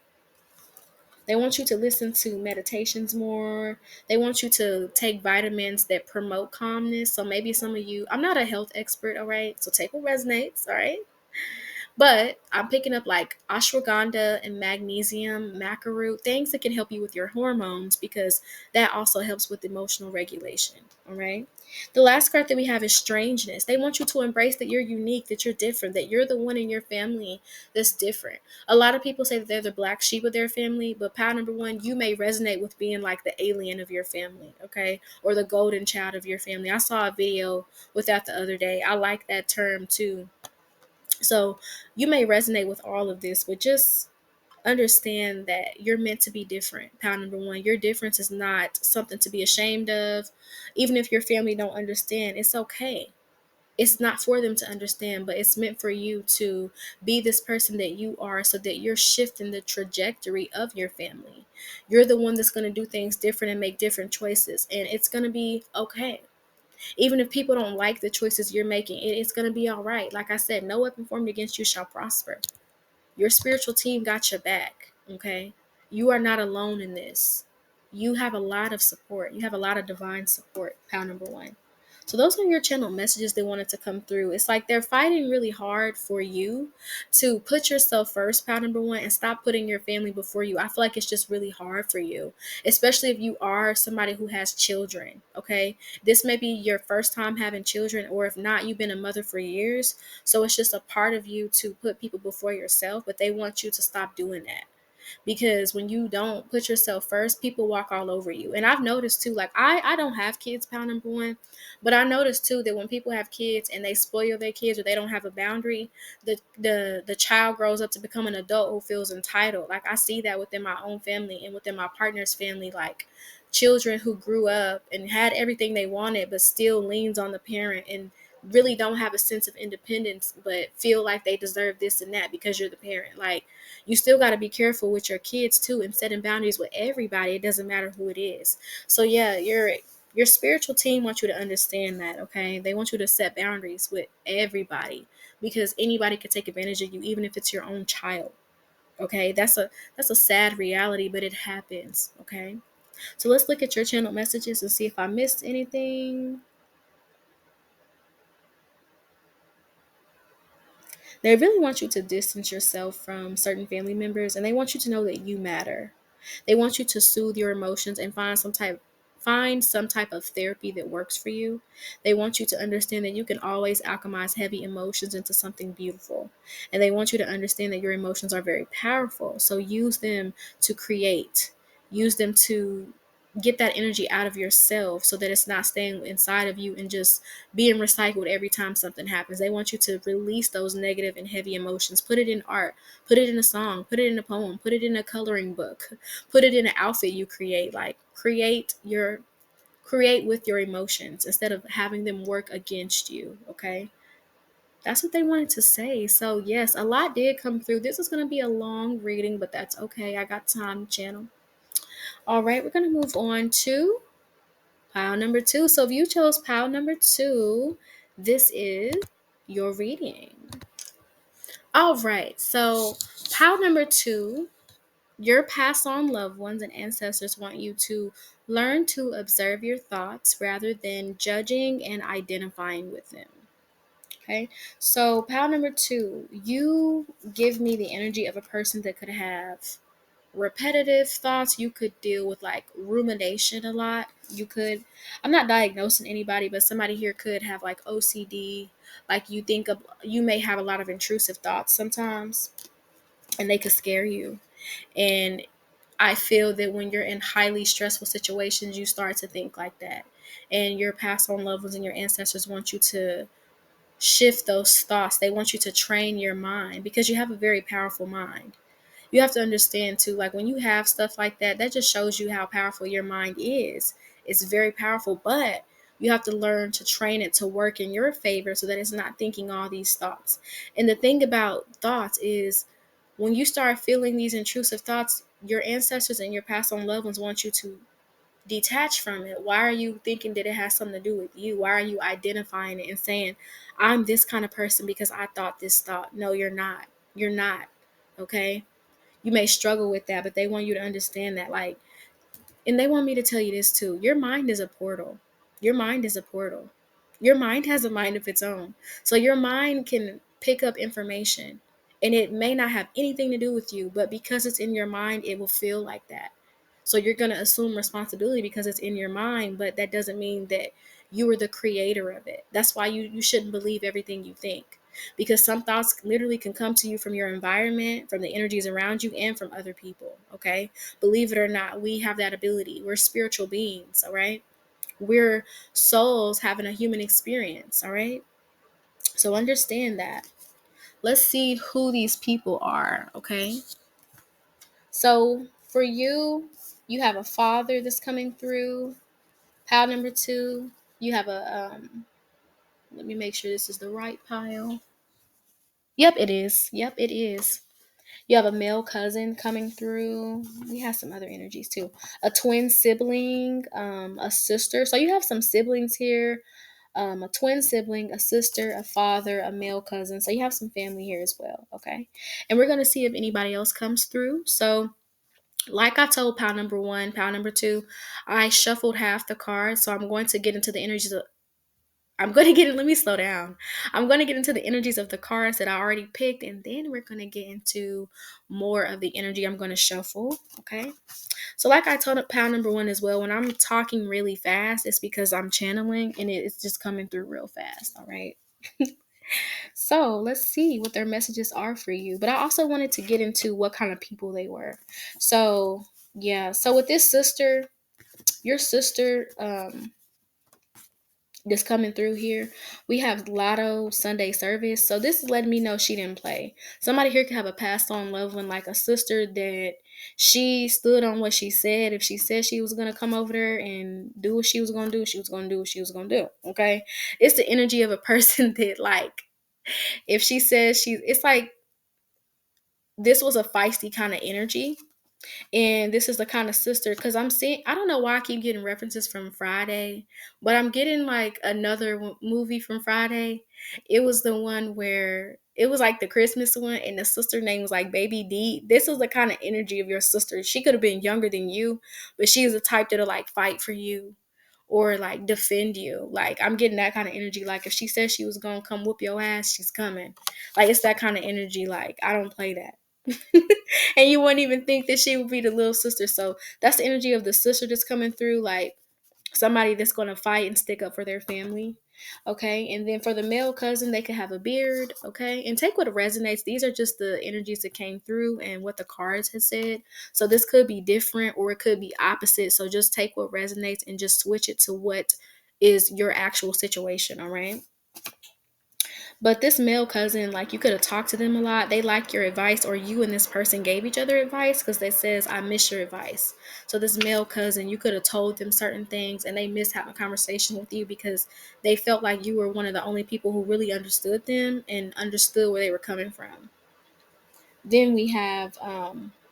They want you to listen to meditations more. They want you to take vitamins that promote calmness. So maybe some of you, I'm not a health expert, all right? So take what resonates, all right? But I'm picking up like ashwagandha and magnesium, maca root, things that can help you with your hormones because that also helps with emotional regulation. All right. The last card that we have is strangeness. They want you to embrace that you're unique, that you're different, that you're the one in your family that's different. A lot of people say that they're the black sheep of their family, but pal number one, you may resonate with being like the alien of your family, okay? Or the golden child of your family. I saw a video with that the other day. I like that term too. So you may resonate with all of this, but just understand that you're meant to be different. Pound number one, your difference is not something to be ashamed of. Even if your family don't understand, it's okay. It's not for them to understand, but it's meant for you to be this person that you are, so that you're shifting the trajectory of your family. You're the one that's going to do things different and make different choices, and it's going to be okay. Even if people don't like the choices you're making, it's going to be all right. Like I said, no weapon formed against you shall prosper. Your spiritual team got your back, okay? You are not alone in this. You have a lot of support. You have a lot of divine support, pal number one. So those are your channel messages they wanted to come through. It's like they're fighting really hard for you to put yourself first, pal number one, and stop putting your family before you. I feel like it's just really hard for you, especially if you are somebody who has children, okay? This may be your first time having children, or if not, you've been a mother for years. So it's just a part of you to put people before yourself, but they want you to stop doing that. Because when you don't put yourself first, people walk all over you. And I've noticed too, like I don't have kids, pound number one, but I noticed too that when people have kids and they spoil their kids or they don't have a boundary, the child grows up to become an adult who feels entitled. Like I see that within my own family and within my partner's family, like children who grew up and had everything they wanted but still leans on the parent and really don't have a sense of independence but feel like they deserve this and that because you're the parent. Like you still got to be careful with your kids too and setting boundaries with everybody. It doesn't matter who it is. So yeah, your spiritual team wants you to understand that, okay? They want you to set boundaries with everybody because anybody can take advantage of you, even if it's your own child. Okay? That's a sad reality, but it happens, okay? So let's look at your channel messages and see if I missed anything. They really want you to distance yourself from certain family members, and they want you to know that you matter. They want you to soothe your emotions and find some type of therapy that works for you. They want you to understand that you can always alchemize heavy emotions into something beautiful. And they want you to understand that your emotions are very powerful. So use them to create. Use them to get that energy out of yourself so that it's not staying inside of you and just being recycled every time something happens. They want you to release those negative and heavy emotions. Put it in art, put it in a song, put it in a poem, put it in a coloring book, put it in an outfit you create. Like create with your emotions instead of having them work against you, okay? That's what they wanted to say. So yes, a lot did come through. This is going to be a long reading, but that's okay. I got time, channel. All right, we're going to move on to pile number two. So if you chose pile number two, this is your reading. All right. So pile number two, your past on loved ones and ancestors want you to learn to observe your thoughts rather than judging and identifying with them. Okay. So pile number two, you give me the energy of a person that could have repetitive thoughts. You could deal with like rumination a lot. I'm not diagnosing anybody, but somebody here could have like OCD. Like you may have a lot of intrusive thoughts sometimes, and they could scare you. And I feel that when you're in highly stressful situations, you start to think like that. And your past on loved ones and your ancestors want you to shift those thoughts. They want you to train your mind because you have a very powerful mind. You have to understand too, like when you have stuff like that, that just shows you how powerful your mind is. It's very powerful, but you have to learn to train it to work in your favor so that it's not thinking all these thoughts. And the thing about thoughts is when you start feeling these intrusive thoughts, your ancestors and your past on loved ones want you to detach from it. Why are you thinking that it has something to do with you? Why are you identifying it and saying, I'm this kind of person because I thought this thought? No, you're not. You're not. Okay? You may struggle with that, but they want you to understand that. Like, and they want me to tell you this too. Your mind is a portal. Your mind is a portal. Your mind has a mind of its own. So your mind can pick up information and it may not have anything to do with you, but because it's in your mind, it will feel like that. So you're going to assume responsibility because it's in your mind, but that doesn't mean that you are the creator of it. That's why you shouldn't believe everything you think, because some thoughts literally can come to you from your environment, from the energies around you, and from other people, okay? Believe it or not, we have that ability. We're spiritual beings, all right? We're souls having a human experience, all right? So understand that. Let's see who these people are, okay? So for you, you have a father that's coming through. Pile number two, you have a Let me make sure this is the right pile. Yep, it is. Yep, it is. You have a male cousin coming through. We have some other energies too. A twin sibling, a sister. So you have some siblings here. A twin sibling, a sister, a father, a male cousin. So you have some family here as well. Okay. And we're going to see if anybody else comes through. So, like I told pile number one, pile number two, I shuffled half the cards. So I'm going to get into the energies of let me slow down. I'm going to get into the energies of the cards that I already picked, and then we're going to get into more of the energy I'm going to shuffle. Okay. So, like I told pile number one as well, when I'm talking really fast, it's because I'm channeling and it's just coming through real fast. All right. So, let's see what their messages are for you. But I also wanted to get into what kind of people they were. So, yeah. So, with this sister, your sister, that's coming through here. We have Lotto Sunday service. So this is letting me know she didn't play. Somebody here could have a passed on loved one, like a sister that she stood on what she said. If she said she was gonna come over there and do what she was gonna do, she was gonna do what she was gonna do. Okay. It's the energy of a person that, like, if she says it's like this was a feisty kind of energy. And this is the kind of sister, because I'm seeing, I don't know why I keep getting references from Friday, but I'm getting like another movie from Friday. It was the one where it was like the Christmas one, and the sister name was like Baby D. This is the kind of energy of your sister. She could have been younger than you, but she is the type that'll like fight for you or like defend you. Like, I'm getting that kind of energy. Like, if she says she was gonna come whoop your ass, she's coming. Like, it's that kind of energy. Like, I don't play that. And you wouldn't even think that she would be the little sister. So that's the energy of the sister that's coming through, like somebody that's going to fight and stick up for their family. Okay. And then for the male cousin, they could have a beard. Okay. And take what resonates. These are just the energies that came through and what the cards had said. So this could be different or it could be opposite. So just take what resonates and just switch it to what is your actual situation. All right. But this male cousin, like, you could have talked to them a lot. They like your advice, or you and this person gave each other advice because they says, I miss your advice. So this male cousin, you could have told them certain things and they missed having a conversation with you because they felt like you were one of the only people who really understood them and understood where they were coming from. Then we have,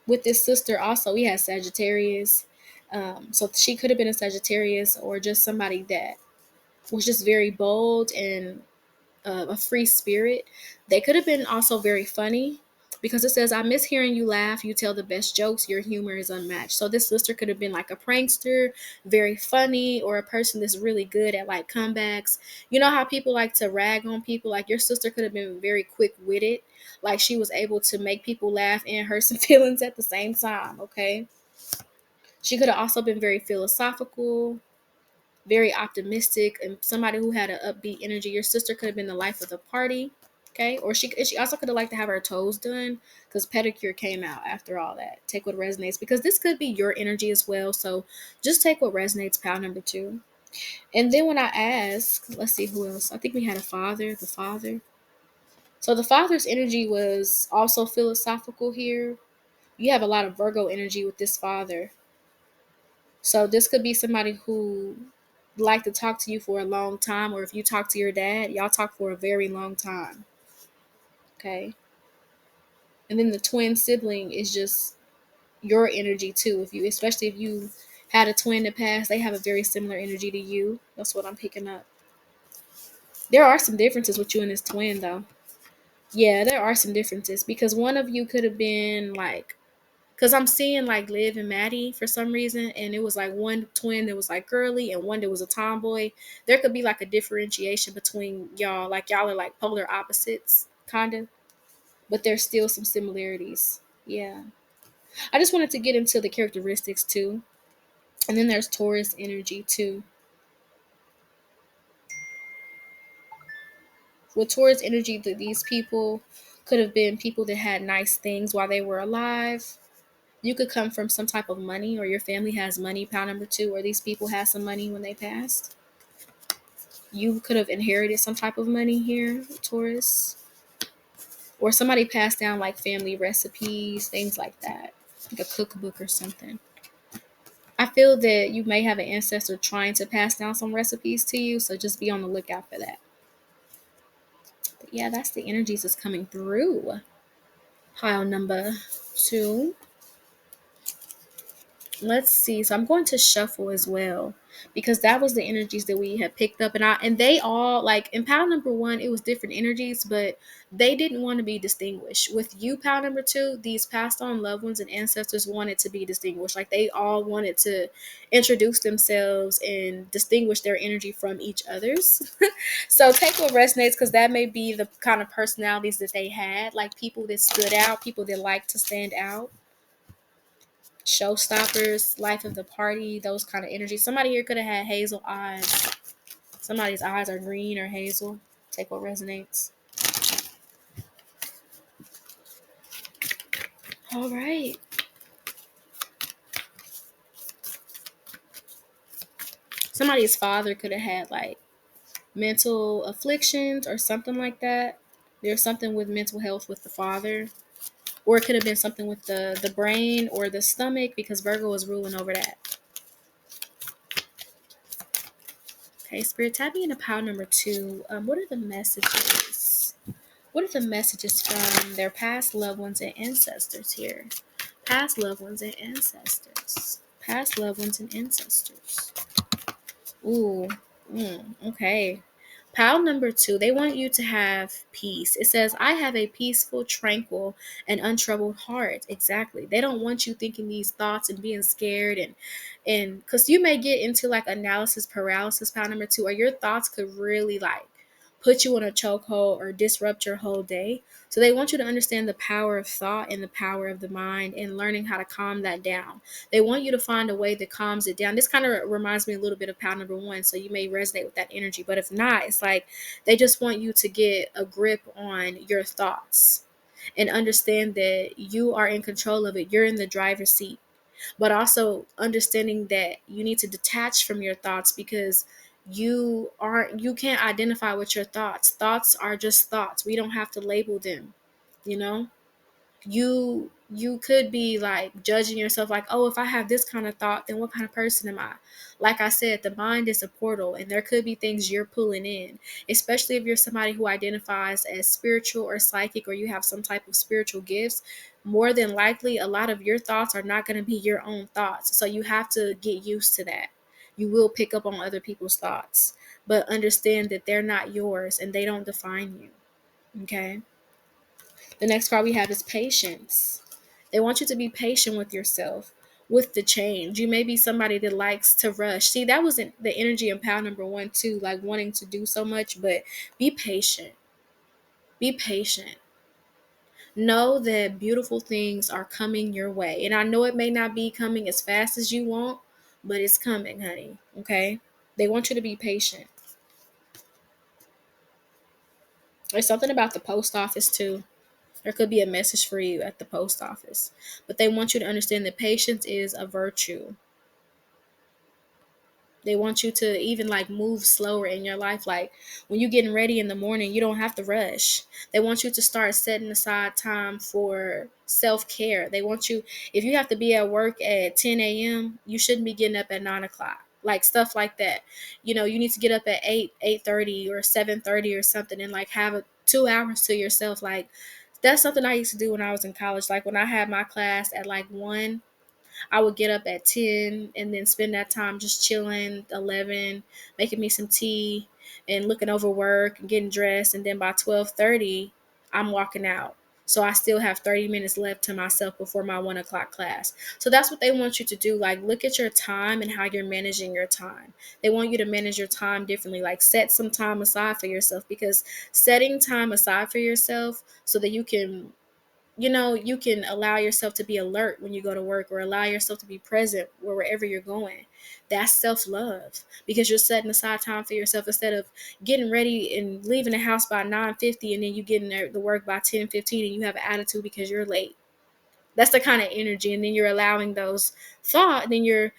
with this sister also, we had Sagittarius. So she could have been a Sagittarius or just somebody that was just very bold and a free spirit. They could have been also very funny because it says, I miss hearing you laugh. You tell the best jokes. Your humor is unmatched. So this sister could have been like a prankster, very funny, or a person that's really good at like comebacks. You know how people like to rag on people? Like, your sister could have been very quick witted. Like, she was able to make people laugh and hurt some feelings at the same time. Okay. She could have also been very philosophical, very optimistic, and somebody who had an upbeat energy. Your sister could have been the life of the party. Okay. Or she also could have liked to have her toes done because pedicure came out after all that. Take what resonates, because this could be your energy as well. So just take what resonates, pal number two. And then when I ask, let's see who else. I think we had the father. So the father's energy was also philosophical here. You have a lot of Virgo energy with this father. So this could be somebody who like to talk to you for a long time, or if you talk to your dad, y'all talk for a very long time. Okay. And then the twin sibling is just your energy too. If you, especially if you had a twin in the past, they have a very similar energy to you. That's what I'm picking up. There are some differences with you and this twin though. Yeah, there are some differences because one of you could have been like, because I'm seeing like Liv and Maddie for some reason, and it was like one twin that was like girly and one that was a tomboy. There could be like a differentiation between y'all. Like, y'all are like polar opposites, kind of, but there's still some similarities. Yeah. I just wanted to get into the characteristics too. And then there's Taurus energy too. With Taurus energy, these people could have been people that had nice things while they were alive. You could come from some type of money, or your family has money, pound number two, or these people had some money when they passed. You could have inherited some type of money here, Taurus. Or somebody passed down like family recipes, things like that, like a cookbook or something. I feel that you may have an ancestor trying to pass down some recipes to you, so just be on the lookout for that. yeah, that's the energies that's coming through pile number 2. Let's see. So I'm going to shuffle as well because that was the energies that we had picked up, and they all, like in pile number 1, it was different energies, but they didn't want to be distinguished. With you, pile number 2, these passed on loved ones and ancestors wanted to be distinguished. Like they all wanted to introduce themselves and distinguish their energy from each other's. So take what resonates, because that may be the kind of personalities that they had, like people that stood out, people that like to stand out, showstoppers, life of the party, those kind of energies. Somebody here could have had hazel eyes. Somebody's eyes are green or hazel. Take what resonates. All right. Somebody's father could have had like mental afflictions or something like that. There's something with mental health with the father. Or it could have been something with the brain or the stomach, because Virgo was ruling over that. Okay, Spirit, tap me into pile number 2. What are the messages? What are the messages from their past loved ones and ancestors here? Past loved ones and ancestors. Past loved ones and ancestors. Ooh, okay. Pile number 2, they want you to have peace. It says, I have a peaceful, tranquil, and untroubled heart. Exactly. They don't want you thinking these thoughts and being scared, and because you may get into like analysis paralysis, pile number 2, or your thoughts could really like put you in a chokehold or disrupt your whole day. So they want you to understand the power of thought and the power of the mind and learning how to calm that down. They want you to find a way that calms it down. This kind of reminds me a little bit of pile number 1, so you may resonate with that energy. But if not, it's like they just want you to get a grip on your thoughts and understand that you are in control of it. You're in the driver's seat. But also understanding that you need to detach from your thoughts, because you can't identify with your thoughts. Thoughts are just thoughts. We don't have to label them, you know? You could be like judging yourself like, oh, if I have this kind of thought, then what kind of person am I? Like I said, the mind is a portal, and there could be things you're pulling in, especially if you're somebody who identifies as spiritual or psychic, or you have some type of spiritual gifts. More than likely, a lot of your thoughts are not going to be your own thoughts, so you have to get used to that. You will pick up on other people's thoughts, but understand that they're not yours and they don't define you. Okay. The next card we have is patience. They want you to be patient with yourself, with the change. You may be somebody that likes to rush. See, that wasn't the energy in pile number 1 too, like wanting to do so much, but be patient. Be patient. Know that beautiful things are coming your way. And I know it may not be coming as fast as you want, but it's coming, honey. Okay? They want you to be patient. There's something about the post office too. There could be a message for you at the post office. But they want you to understand that patience is a virtue. They want you to even like move slower in your life. Like when you're getting ready in the morning, you don't have to rush. They want you to start setting aside time for self-care. They want you, if you have to be at work at 10 a.m., you shouldn't be getting up at 9 o'clock. Like stuff like that. You know, you need to get up at 8:30 or 7:30 or something, and like have 2 hours to yourself. Like that's something I used to do when I was in college. Like when I had my class at like 1, I would get up at 10 and then spend that time just chilling, 11, making me some tea and looking over work and getting dressed. And then by 12:30, I'm walking out. So I still have 30 minutes left to myself before my 1 o'clock class. So that's what they want you to do. Like look at your time and how you're managing your time. They want you to manage your time differently. Like set some time aside for yourself, because setting time aside for yourself so that you can allow yourself to be alert when you go to work, or allow yourself to be present wherever you're going. That's self-love, because you're setting aside time for yourself instead of getting ready and leaving the house by 9:50, and then you getting there to work by 10:15 and you have an attitude because you're late. That's the kind of energy. And then you're allowing those thoughts, and then you're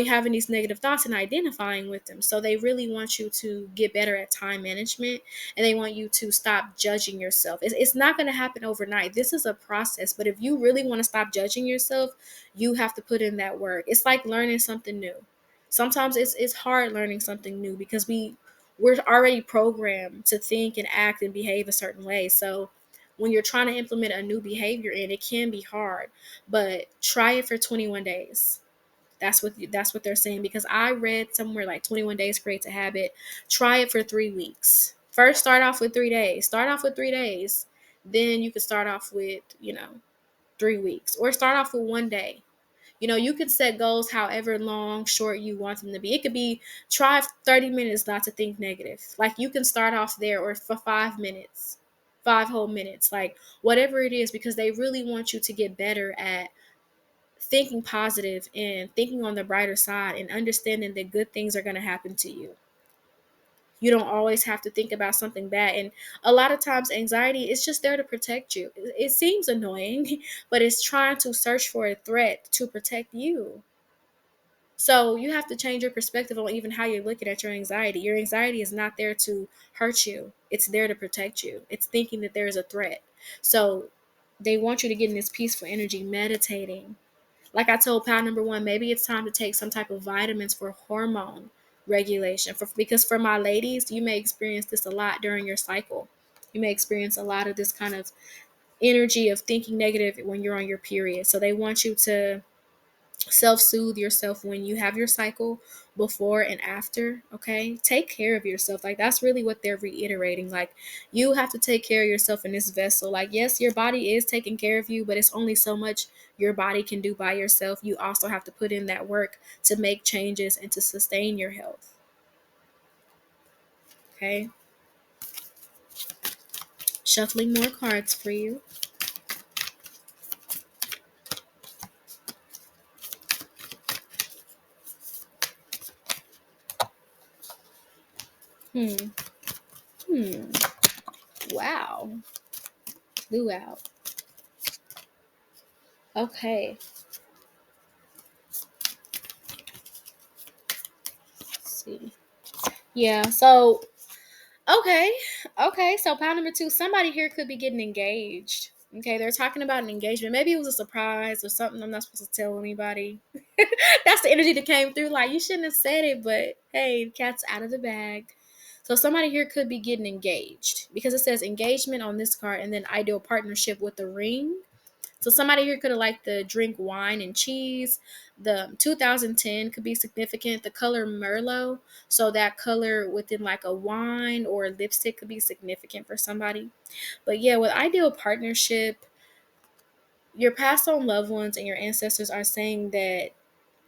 having these negative thoughts and identifying with them. So they really want you to get better at time management, and they want you to stop judging yourself. It's not going to happen overnight. This is a process. But if you really want to stop judging yourself, you have to put in that work. It's like learning something new. Sometimes it's hard learning something new because we we're already programmed to think and act and behave a certain way. So when you're trying to implement a new behavior in, it can be hard, but try it for 21 days. That's what they're saying, because I read somewhere like 21 days creates a habit. Try it for 3 weeks. First start off with 3 days. Start off with 3 days. Then you could start off with, 3 weeks, or start off with 1 day. You could set goals however long, short you want them to be. It could be try 30 minutes not to think negative. Like, you can start off there, or for 5 minutes, 5 whole minutes, like whatever it is, because they really want you to get better at thinking positive and thinking on the brighter side and understanding that good things are going to happen to you. You don't always have to think about something bad. And a lot of times, anxiety is just there to protect you. It seems annoying, but it's trying to search for a threat to protect you. So you have to change your perspective on even how you're looking at your anxiety. Your anxiety is not there to hurt you. It's there to protect you. It's thinking that there is a threat. So they want you to get in this peaceful energy, meditating. Like I told pal number one, maybe it's time to take some type of vitamins for hormone regulation. Because for my ladies, you may experience this a lot during your cycle. You may experience a lot of this kind of energy of thinking negative when you're on your period. So they want you to self-soothe yourself when you have your cycle, before and after. Okay, take care of yourself. Like, that's really what they're reiterating. Like, you have to take care of yourself in this vessel. Like, yes, your body is taking care of you, but it's only so much your body can do by yourself. You also have to put in that work to make changes and to sustain your health. Okay, shuffling more cards for you. hmm hmm wow, blew out. Okay, let's see. Yeah, so okay. Okay. So pile number two, somebody here could be getting engaged. Okay. They're talking about an engagement. Maybe it was a surprise or something I'm not supposed to tell anybody. That's the energy that came through. Like, you shouldn't have said it, but hey, the cat's out of the bag. So somebody here could be getting engaged, because it says engagement on this card, and then ideal partnership with the ring. So somebody here could have liked the drink wine and cheese. The 2010 could be significant. The color Merlot, so that color within like a wine or a lipstick, could be significant for somebody. But yeah, with ideal partnership, your past on loved ones and your ancestors are saying that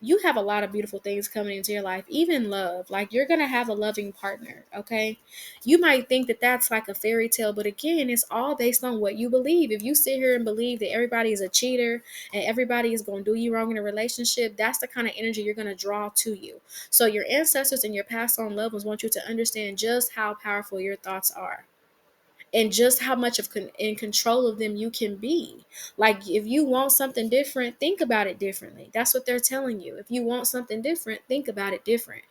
you have a lot of beautiful things coming into your life, even love. Like, you're going to have a loving partner, okay? You might think that that's like a fairy tale, but again, it's all based on what you believe. If you sit here and believe that everybody is a cheater and everybody is going to do you wrong in a relationship, that's the kind of energy you're going to draw to you. So your ancestors and your past on loved ones want you to understand just how powerful your thoughts are, and just how much in control of them you can be. Like, if you want something different, think about it differently. That's what they're telling you. If you want something different, think about it different.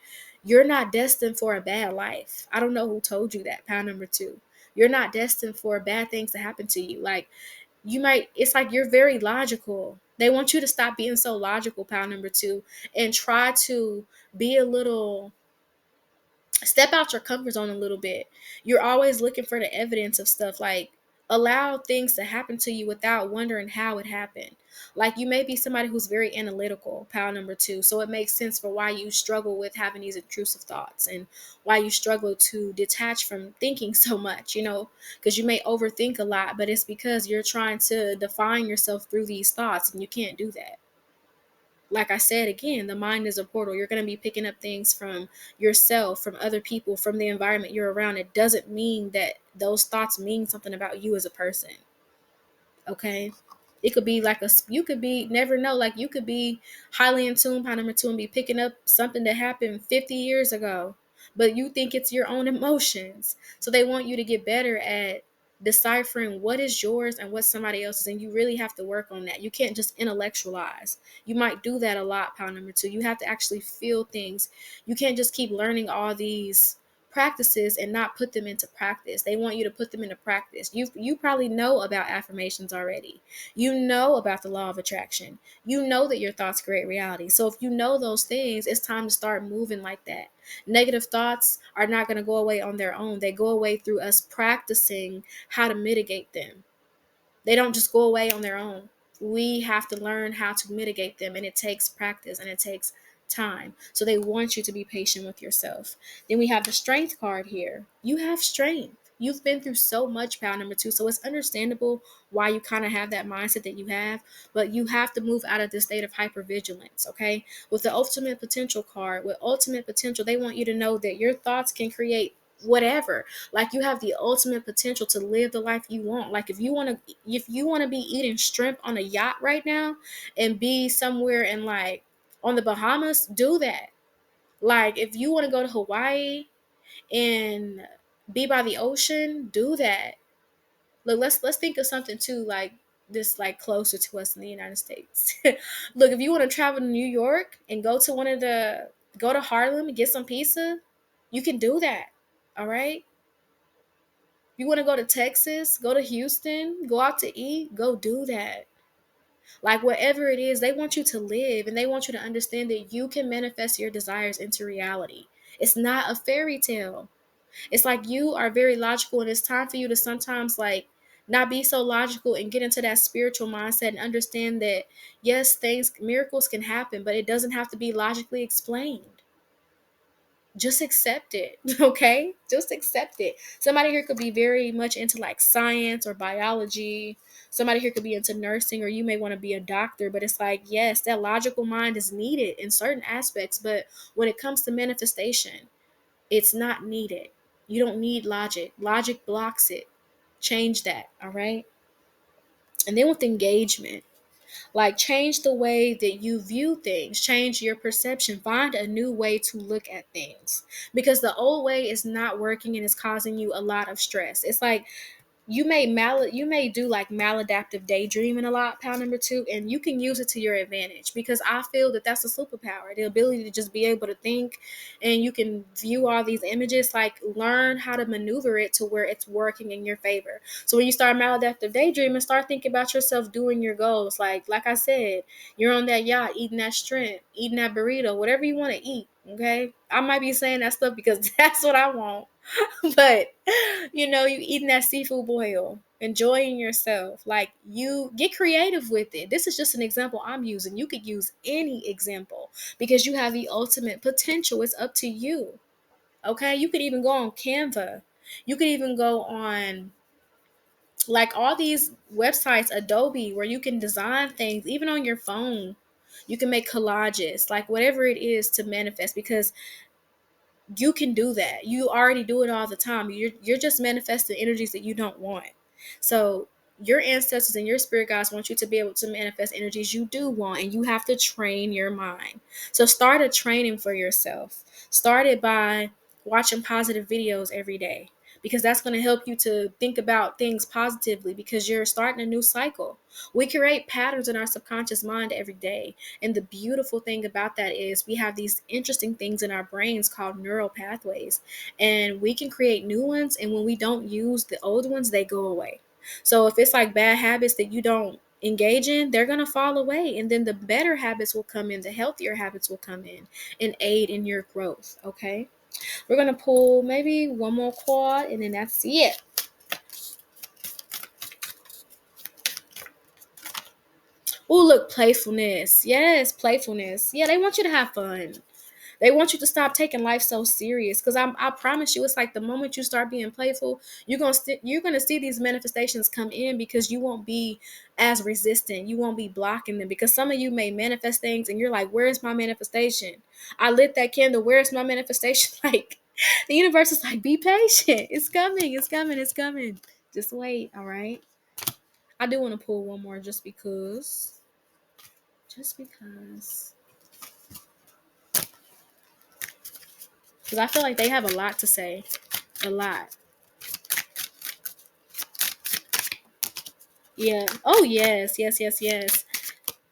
You're not destined for a bad life. I don't know who told you that, pound number two. You're not destined for bad things to happen to you. Like, it's like you're very logical. They want you to stop being so logical, pound number two, and try to be a little, step out your comfort zone a little bit. You're always looking for the evidence of stuff. Like, allow things to happen to you without wondering how it happened. Like, you may be somebody who's very analytical, pile number two. So it makes sense for why you struggle with having these intrusive thoughts, and why you struggle to detach from thinking so much, because you may overthink a lot, but it's because you're trying to define yourself through these thoughts, and you can't do that. Like I said, again, the mind is a portal. You're going to be picking up things from yourself, from other people, from the environment you're around. It doesn't mean that those thoughts mean something about you as a person. Okay. It could be like you could be, never know, like you could be highly in tune, part number two, and be picking up something that happened 50 years ago, but you think it's your own emotions. So they want you to get better at deciphering what is yours and what somebody else's. And you really have to work on that. You can't just intellectualize. You might do that a lot, pound number two. You have to actually feel things. You can't just keep learning all these practices and not put them into practice. They want you to put them into practice. You probably know about affirmations already. You know about the law of attraction. You know that your thoughts create reality. So if you know those things, it's time to start moving like that. Negative thoughts are not going to go away on their own. They go away through us practicing how to mitigate them. They don't just go away on their own. We have to learn how to mitigate them, and it takes practice and it takes time. So they want you to be patient with yourself. Then we have the strength card here. You have strength. You've been through so much, pal number 2. So it's understandable why you kind of have that mindset that you have, but you have to move out of this state of hypervigilance, okay? With the ultimate potential card, with ultimate potential, they want you to know that your thoughts can create whatever. Like, you have the ultimate potential to live the life you want. Like, if you want to be eating shrimp on a yacht right now and be somewhere in, like, on the Bahamas, do that. Like, if you want to go to Hawaii and be by the ocean, do that. Look, let's think of something too, like this, like closer to us in the United States. Look, if you want to travel to New York and go to Harlem and get some pizza, you can do that. All right. You want to go to Texas, go to Houston, go out to eat, go do that. Like, whatever it is, they want you to live, and they want you to understand that you can manifest your desires into reality. It's not a fairy tale. It's like, you are very logical, and it's time for you to sometimes, like, not be so logical and get into that spiritual mindset and understand that, yes, miracles can happen, but it doesn't have to be logically explained. Just accept it. Okay, just accept it. Somebody here could be very much into, like, science or biology. Somebody here could be into nursing, or you may want to be a doctor. But it's like, yes, that logical mind is needed in certain aspects, but when it comes to manifestation, it's not needed. You don't need logic blocks it. Change that. All right. And then with engagement, like, change the way that you view things, change your perception, find a new way to look at things, because the old way is not working and it's causing you a lot of stress. It's like, you may do, like, maladaptive daydreaming a lot, pound number 2, and you can use it to your advantage, because I feel that that's a superpower, the ability to just be able to think, and you can view all these images. Like, learn how to maneuver it to where it's working in your favor. So when you start maladaptive daydreaming, start thinking about yourself doing your goals. Like I said, you're on that yacht eating that shrimp, eating that burrito, whatever you want to eat. Okay, I might be saying that stuff because that's what I want. But you eating that seafood boil, enjoying yourself. Like, you get creative with it. This is just an example I'm using. You could use any example because you have the ultimate potential. It's up to you. Okay, you could even go on Canva. You could even go on, like, all these websites, Adobe, where you can design things even on your phone. You can make collages, like, whatever it is to manifest, because you can do that. You already do it all the time. You're just manifesting energies that you don't want. So your ancestors and your spirit guides want you to be able to manifest energies you do want, and you have to train your mind. So start a training for yourself. Start it by watching positive videos every day, because that's going to help you to think about things positively, because you're starting a new cycle. We create patterns in our subconscious mind every day. And the beautiful thing about that is we have these interesting things in our brains called neural pathways, and we can create new ones. And when we don't use the old ones, they go away. So if it's like bad habits that you don't engage in, they're going to fall away. And then the better habits will come in, the healthier habits will come in and aid in your growth. Okay. We're going to pull maybe one more card, and then that's it. Oh, look, playfulness. Yes, playfulness. Yeah, they want you to have fun. They want you to stop taking life so serious, because I promise you, it's like the moment you start being playful, you're gonna see these manifestations come in, because you won't be as resistant. You won't be blocking them, because some of you may manifest things and you're like, "Where's my manifestation? I lit that candle. Where's my manifestation?" Like, the universe is like, "Be patient. It's coming. It's coming. It's coming. Just wait." All right. I do want to pull one more just because. Just because. Because I feel like they have a lot to say. A lot. Yeah. Oh, yes. Yes, yes, yes.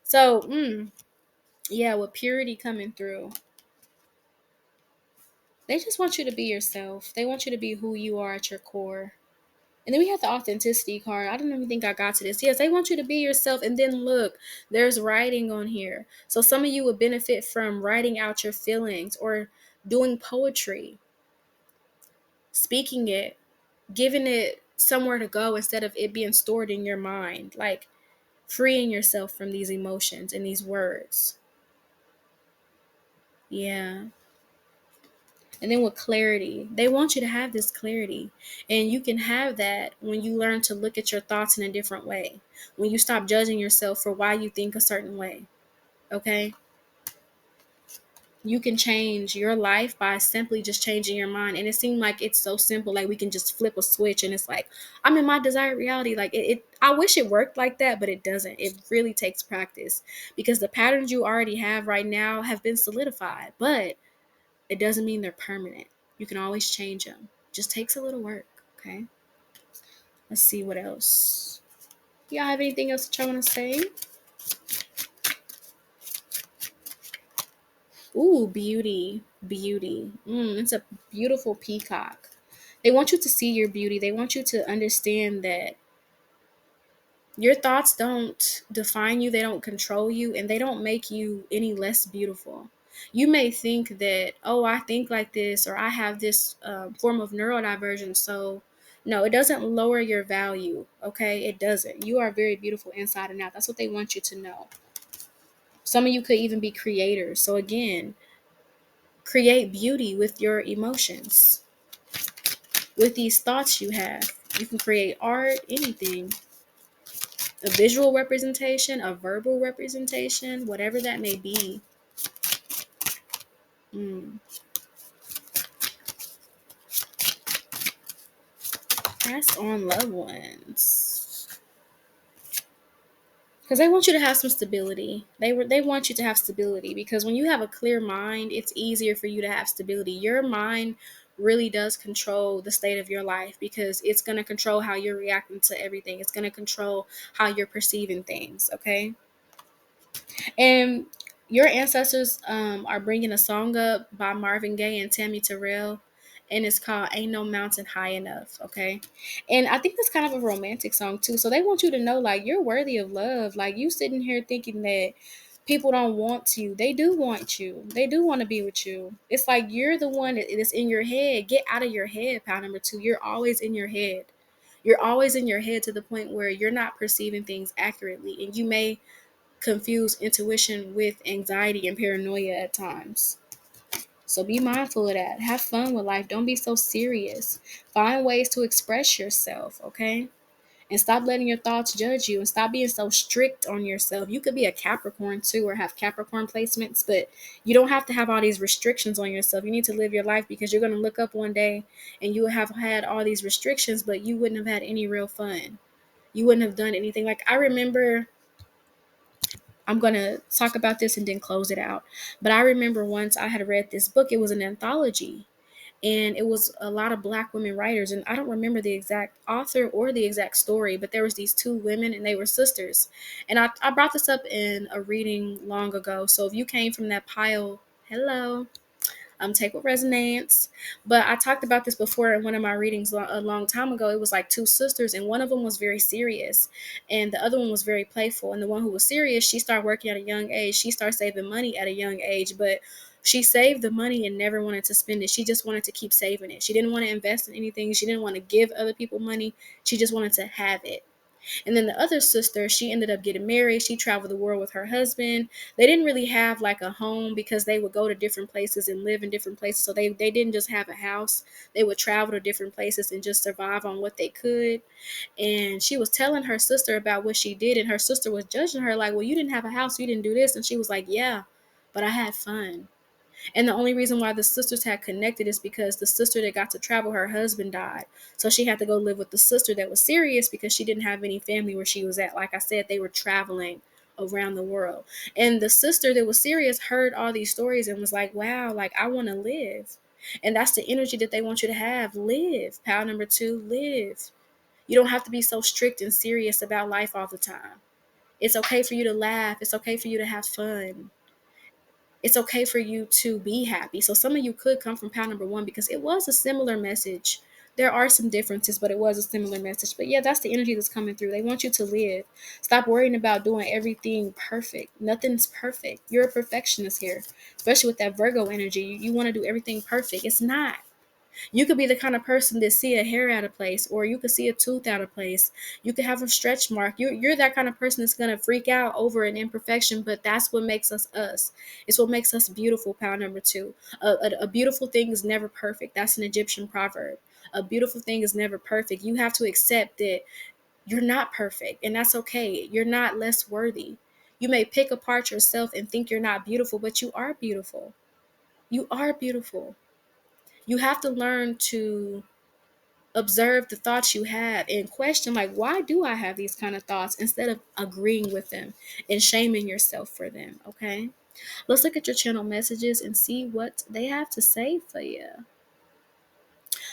So, yeah, with purity coming through. They just want you to be yourself. They want you to be who you are at your core. And then we have the authenticity card. I don't even think I got to this. Yes, they want you to be yourself. And then look, there's writing on here. So some of you would benefit from writing out your feelings or doing poetry, speaking it, giving it somewhere to go instead of it being stored in your mind. Like freeing yourself from these emotions and these words. Yeah. And then with clarity, they want you to have this clarity. And you can have that when you learn to look at your thoughts in a different way. When you stop judging yourself for why you think a certain way. Okay? You can change your life by simply just changing your mind. And it seemed like it's so simple. Like we can just flip a switch and it's like, I'm in my desired reality. Like I wish it worked like that, but it doesn't. It really takes practice because the patterns you already have right now have been solidified. But it doesn't mean they're permanent. You can always change them. Just takes a little work, okay? Let's see what else. Y'all have anything else that y'all want to say? Ooh, beauty, beauty. It's a beautiful peacock. They want you to see your beauty. They want you to understand that your thoughts don't define you, they don't control you, and they don't make you any less beautiful. You may think that, oh, I think like this, or I have this form of neurodivergence. So, no, it doesn't lower your value, okay? It doesn't. You are very beautiful inside and out. That's what they want you to know. Some of you could even be creators. So, again, create beauty with your emotions, with these thoughts you have. You can create art, anything. A visual representation, a verbal representation, whatever that may be. Pass on loved ones. Because they want you to have some stability. They want you to have stability because when you have a clear mind, it's easier for you to have stability. Your mind really does control the state of your life because it's going to control how you're reacting to everything. It's going to control how you're perceiving things, okay? And your ancestors are bringing a song up by Marvin Gaye and Tammy Terrell, and it's called Ain't No Mountain High Enough, okay? And I think that's kind of a romantic song too. So they want you to know, like, you're worthy of love. Like, you sitting here thinking that people don't want you. They do want you. They do want to be with you. It's like you're the one that's in your head. Get out of your head, pal number 2. You're always in your head. You're always in your head to the point where you're not perceiving things accurately. And you may confuse intuition with anxiety and paranoia at times. So be mindful of that. Have fun with life. Don't be so serious. Find ways to express yourself, okay? And stop letting your thoughts judge you and stop being so strict on yourself. You could be a Capricorn too or have Capricorn placements, but you don't have to have all these restrictions on yourself. You need to live your life because you're going to look up one day and you have had all these restrictions, but you wouldn't have had any real fun. You wouldn't have done anything. Like I remember, I'm going to talk about this and then close it out. But I remember once I had read this book. It was an anthology and it was a lot of Black women writers. And I don't remember the exact author or the exact story, but there was these 2 women and they were sisters. And I brought this up in a reading long ago. So if you came from that pile, hello. Take what resonates. But I talked about this before in one of my readings a long time ago. It was like 2 sisters, and one of them was very serious, and the other one was very playful. And the one who was serious, she started working at a young age. She started saving money at a young age, but she saved the money and never wanted to spend it. She just wanted to keep saving it. She didn't want to invest in anything. She didn't want to give other people money. She just wanted to have it. And then the other sister, she ended up getting married. She traveled the world with her husband. They didn't really have like a home because they would go to different places and live in different places. So they didn't just have a house. They would travel to different places and just survive on what they could. And she was telling her sister about what she did. And her sister was judging her like, well, you didn't have a house. You didn't do this. And she was like, yeah, but I had fun. And the only reason why the sisters had connected is because the sister that got to travel, her husband died. So she had to go live with the sister that was serious because she didn't have any family where she was at. Like I said, they were traveling around the world. And the sister that was serious heard all these stories and was like, wow, like I want to live. And that's the energy that they want you to have. Live. Pal number 2, live. You don't have to be so strict and serious about life all the time. It's okay for you to laugh. It's okay for you to have fun. It's okay for you to be happy. So some of you could come from pile number 1 because it was a similar message. There are some differences, but it was a similar message. But yeah, that's the energy that's coming through. They want you to live. Stop worrying about doing everything perfect. Nothing's perfect. You're a perfectionist here, especially with that Virgo energy. You want to do everything perfect. It's not. You could be the kind of person that see a hair out of place, or you could see a tooth out of place. You could have a stretch mark. You're that kind of person that's gonna freak out over an imperfection, but that's what makes us us. It's what makes us beautiful. Pound number 2. A beautiful thing is never perfect. That's an Egyptian proverb. A beautiful thing is never perfect. You have to accept that you're not perfect, and that's okay. You're not less worthy. You may pick apart yourself and think you're not beautiful, but you are beautiful. You are beautiful. You have to learn to observe the thoughts you have and question, like, why do I have these kind of thoughts, instead of agreeing with them and shaming yourself for them. Okay, let's look at your channel messages and see what they have to say for you.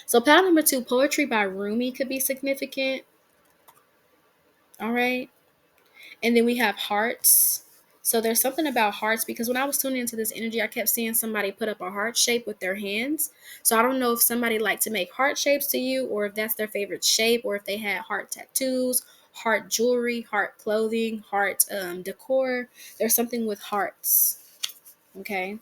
So pile number 2, poetry by Rumi could be significant. All right. And then we have hearts. So there's something about hearts, because when I was tuning into this energy, I kept seeing somebody put up a heart shape with their hands. So I don't know if somebody liked to make heart shapes to you, or if that's their favorite shape, or if they had heart tattoos, heart jewelry, heart clothing, heart decor. There's something with hearts. Okay.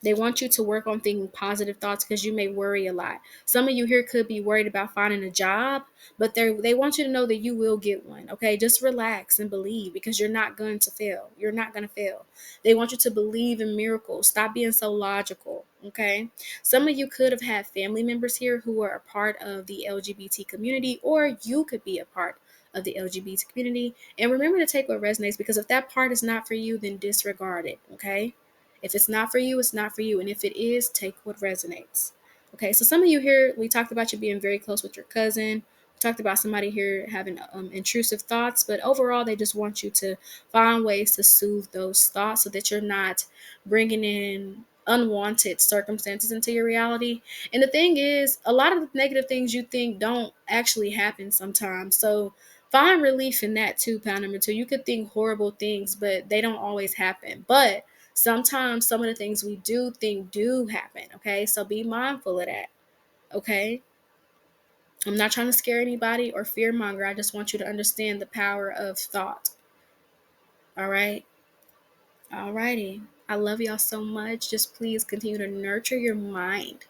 They want you to work on thinking positive thoughts because you may worry a lot. Some of you here could be worried about finding a job, but they want you to know that you will get one. Okay, just relax and believe, because you're not going to fail. You're not going to fail. They want you to believe in miracles. Stop being so logical. Okay, some of you could have had family members here who are a part of the LGBT community, or you could be a part of the LGBT community. And remember to take what resonates, because if that part is not for you, then disregard it. Okay. If it's not for you, it's not for you. And if it is, take what resonates. Okay, so some of you here, we talked about you being very close with your cousin. We talked about somebody here having intrusive thoughts, but overall, they just want you to find ways to soothe those thoughts so that you're not bringing in unwanted circumstances into your reality. And the thing is, a lot of the negative things you think don't actually happen sometimes. So find relief in that too, pound number 2. You could think horrible things, but they don't always happen. But sometimes some of the things we do think do happen. Okay, so be mindful of that. Okay, I'm not trying to scare anybody or fear monger. I just want you to understand the power of thought. All right. All righty. I love y'all so much. Just please continue to nurture your mind.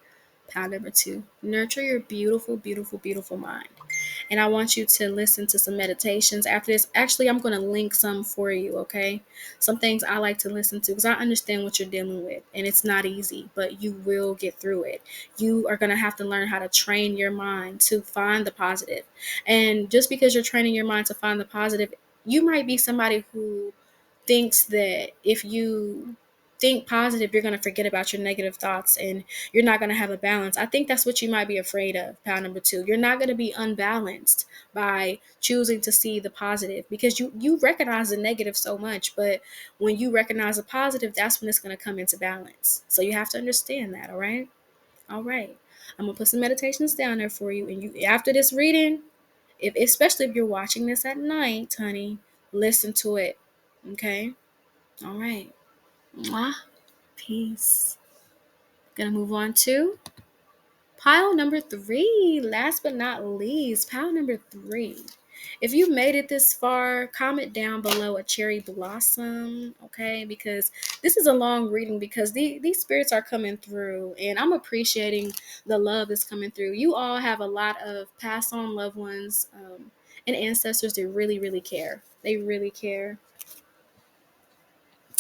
Pound number 2. Nurture your beautiful, beautiful, beautiful mind. And I want you to listen to some meditations after this. Actually, I'm going to link some for you, okay? Some things I like to listen to because I understand what you're dealing with, and it's not easy, but you will get through it. You are going to have to learn how to train your mind to find the positive. And just because you're training your mind to find the positive, you might be somebody who thinks that if you think positive, you're going to forget about your negative thoughts and you're not going to have a balance. I think that's what you might be afraid of, pound number 2. You're not going to be unbalanced by choosing to see the positive, because you recognize the negative so much, but when you recognize the positive, that's when it's going to come into balance. So you have to understand that. All right. All right. I'm going to put some meditations down there for you. And you, after this reading, especially if you're watching this at night, honey, listen to it. Okay. All right. Mwah. Peace. Gonna move on to pile number 3. Last but not least, pile number 3. If you made it this far, comment down below a cherry blossom, okay? Because this is a long reading, because these spirits are coming through, and I'm appreciating the love that's coming through. You all have a lot of passed on loved ones and ancestors that really, really care. They really care.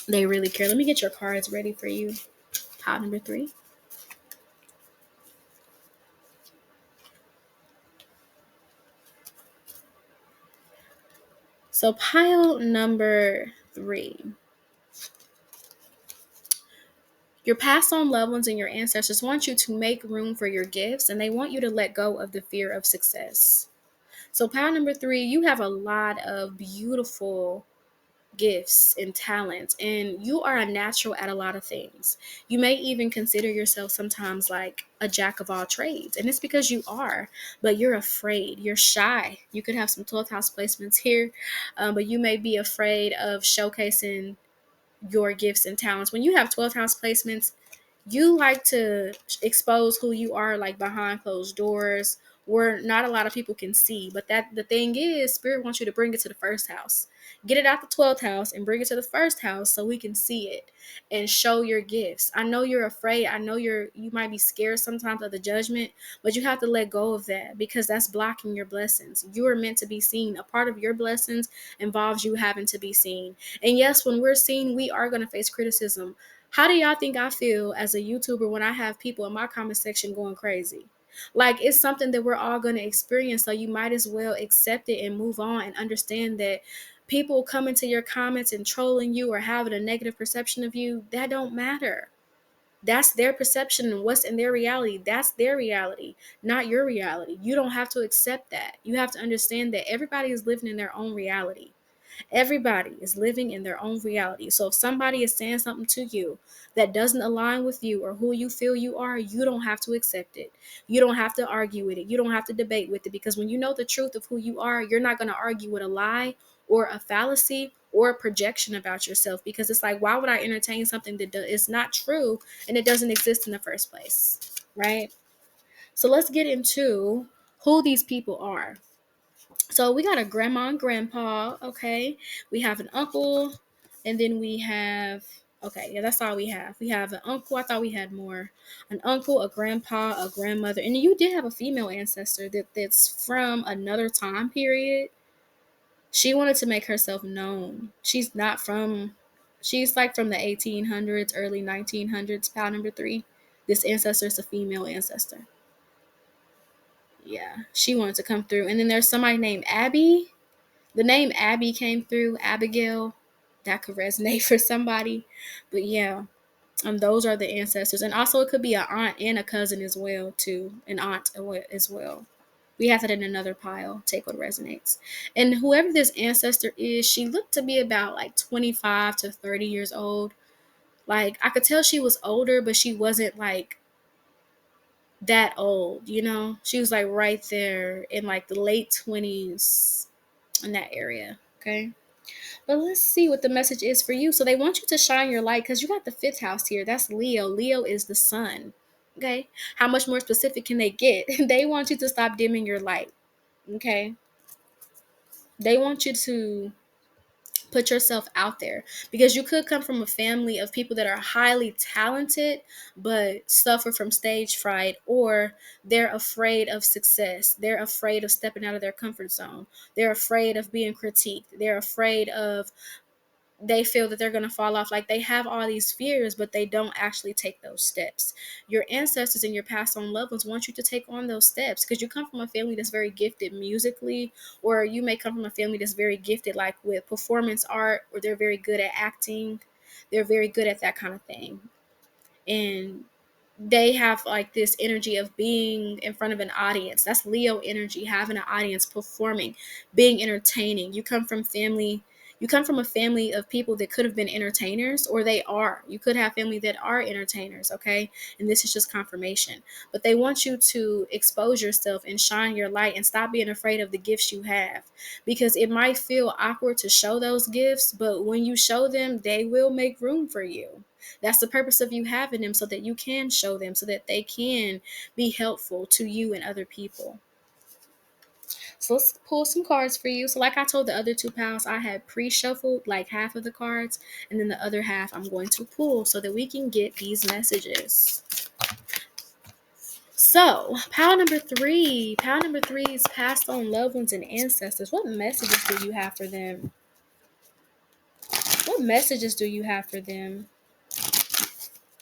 They really care. Let me get your cards ready for you. Pile number 3. So pile number 3. Your past on loved ones and your ancestors want you to make room for your gifts, and they want you to let go of the fear of success. So pile number 3, you have a lot of beautiful gifts and talents, and you are a natural at a lot of things. You may even consider yourself sometimes like a jack of all trades, and it's because you are, but you're afraid, you're shy. You could have some 12th house placements here, but you may be afraid of showcasing your gifts and talents. When you have 12th house placements, you like to expose who you are, like behind closed doors where not a lot of people can see. But that the thing is, spirit wants you to bring it to the first house. Get it out the 12th house and bring it to the first house so we can see it and show your gifts. I know you're afraid. I know you might be scared sometimes of the judgment, but you have to let go of that because that's blocking your blessings. You are meant to be seen. A part of your blessings involves you having to be seen. And yes, when we're seen, we are going to face criticism. How do y'all think I feel as a YouTuber when I have people in my comment section going crazy? Like, it's something that we're all going to experience. So you might as well accept it and move on and understand that people coming to your comments and trolling you or having a negative perception of you, that don't matter. That's their perception and what's in their reality. That's their reality, not your reality. You don't have to accept that. You have to understand that everybody is living in their own reality. Everybody is living in their own reality. So if somebody is saying something to you that doesn't align with you or who you feel you are, you don't have to accept it. You don't have to argue with it. You don't have to debate with it, because when you know the truth of who you are, you're not going to argue with a lie or a fallacy or a projection about yourself, because it's like, why would I entertain something that is not true and it doesn't exist in the first place, right? So let's get into who these people are. So we got a grandma and grandpa, okay? We have an uncle, and then we have, okay, yeah, that's all we have. We have an uncle. I thought we had more. An uncle, a grandpa, a grandmother, and you did have a female ancestor that's from another time period. She wanted to make herself known. She's like from the 1800s, early 1900s, pal number 3. This ancestor is a female ancestor. Yeah, she wanted to come through. And then there's somebody named Abby. The name Abby came through, Abigail. That could resonate for somebody. But yeah, those are the ancestors. And also it could be an aunt and a cousin as well, too. An aunt as well. We have that in another pile. Take what resonates. And whoever this ancestor is, she looked to be about like 25 to 30 years old. Like, I could tell she was older, but she wasn't like that old, you know? She was like right there in like the late 20s in that area. Okay. But let's see what the message is for you. So they want you to shine your light because you got the 5th house here. That's Leo. Leo is the sun. Okay. How much more specific can they get? They want you to stop dimming your light. Okay. They want you to put yourself out there, because you could come from a family of people that are highly talented but suffer from stage fright, or they're afraid of success. They're afraid of stepping out of their comfort zone. They're afraid of being critiqued. They're afraid of, they feel that they're going to fall off. Like, they have all these fears, but they don't actually take those steps. Your ancestors and your past on loved ones want you to take on those steps, because you come from a family that's very gifted musically, or you may come from a family that's very gifted like with performance art, or they're very good at acting. They're very good at that kind of thing. And they have like this energy of being in front of an audience. That's Leo energy, having an audience, performing, being entertaining. You come from a family of people that could have been entertainers, or they are. You could have family that are entertainers, okay? And this is just confirmation. But they want you to expose yourself and shine your light and stop being afraid of the gifts you have, because it might feel awkward to show those gifts, but when you show them, they will make room for you. That's the purpose of you having them, so that you can show them, so that they can be helpful to you and other people. So let's pull some cards for you. So like I told the other 2 pals, I had pre-shuffled like half of the cards, and then the other half I'm going to pull so that we can get these messages. So pal number 3. Pal number 3 is passed on loved ones and ancestors. What messages do you have for them? What messages do you have for them?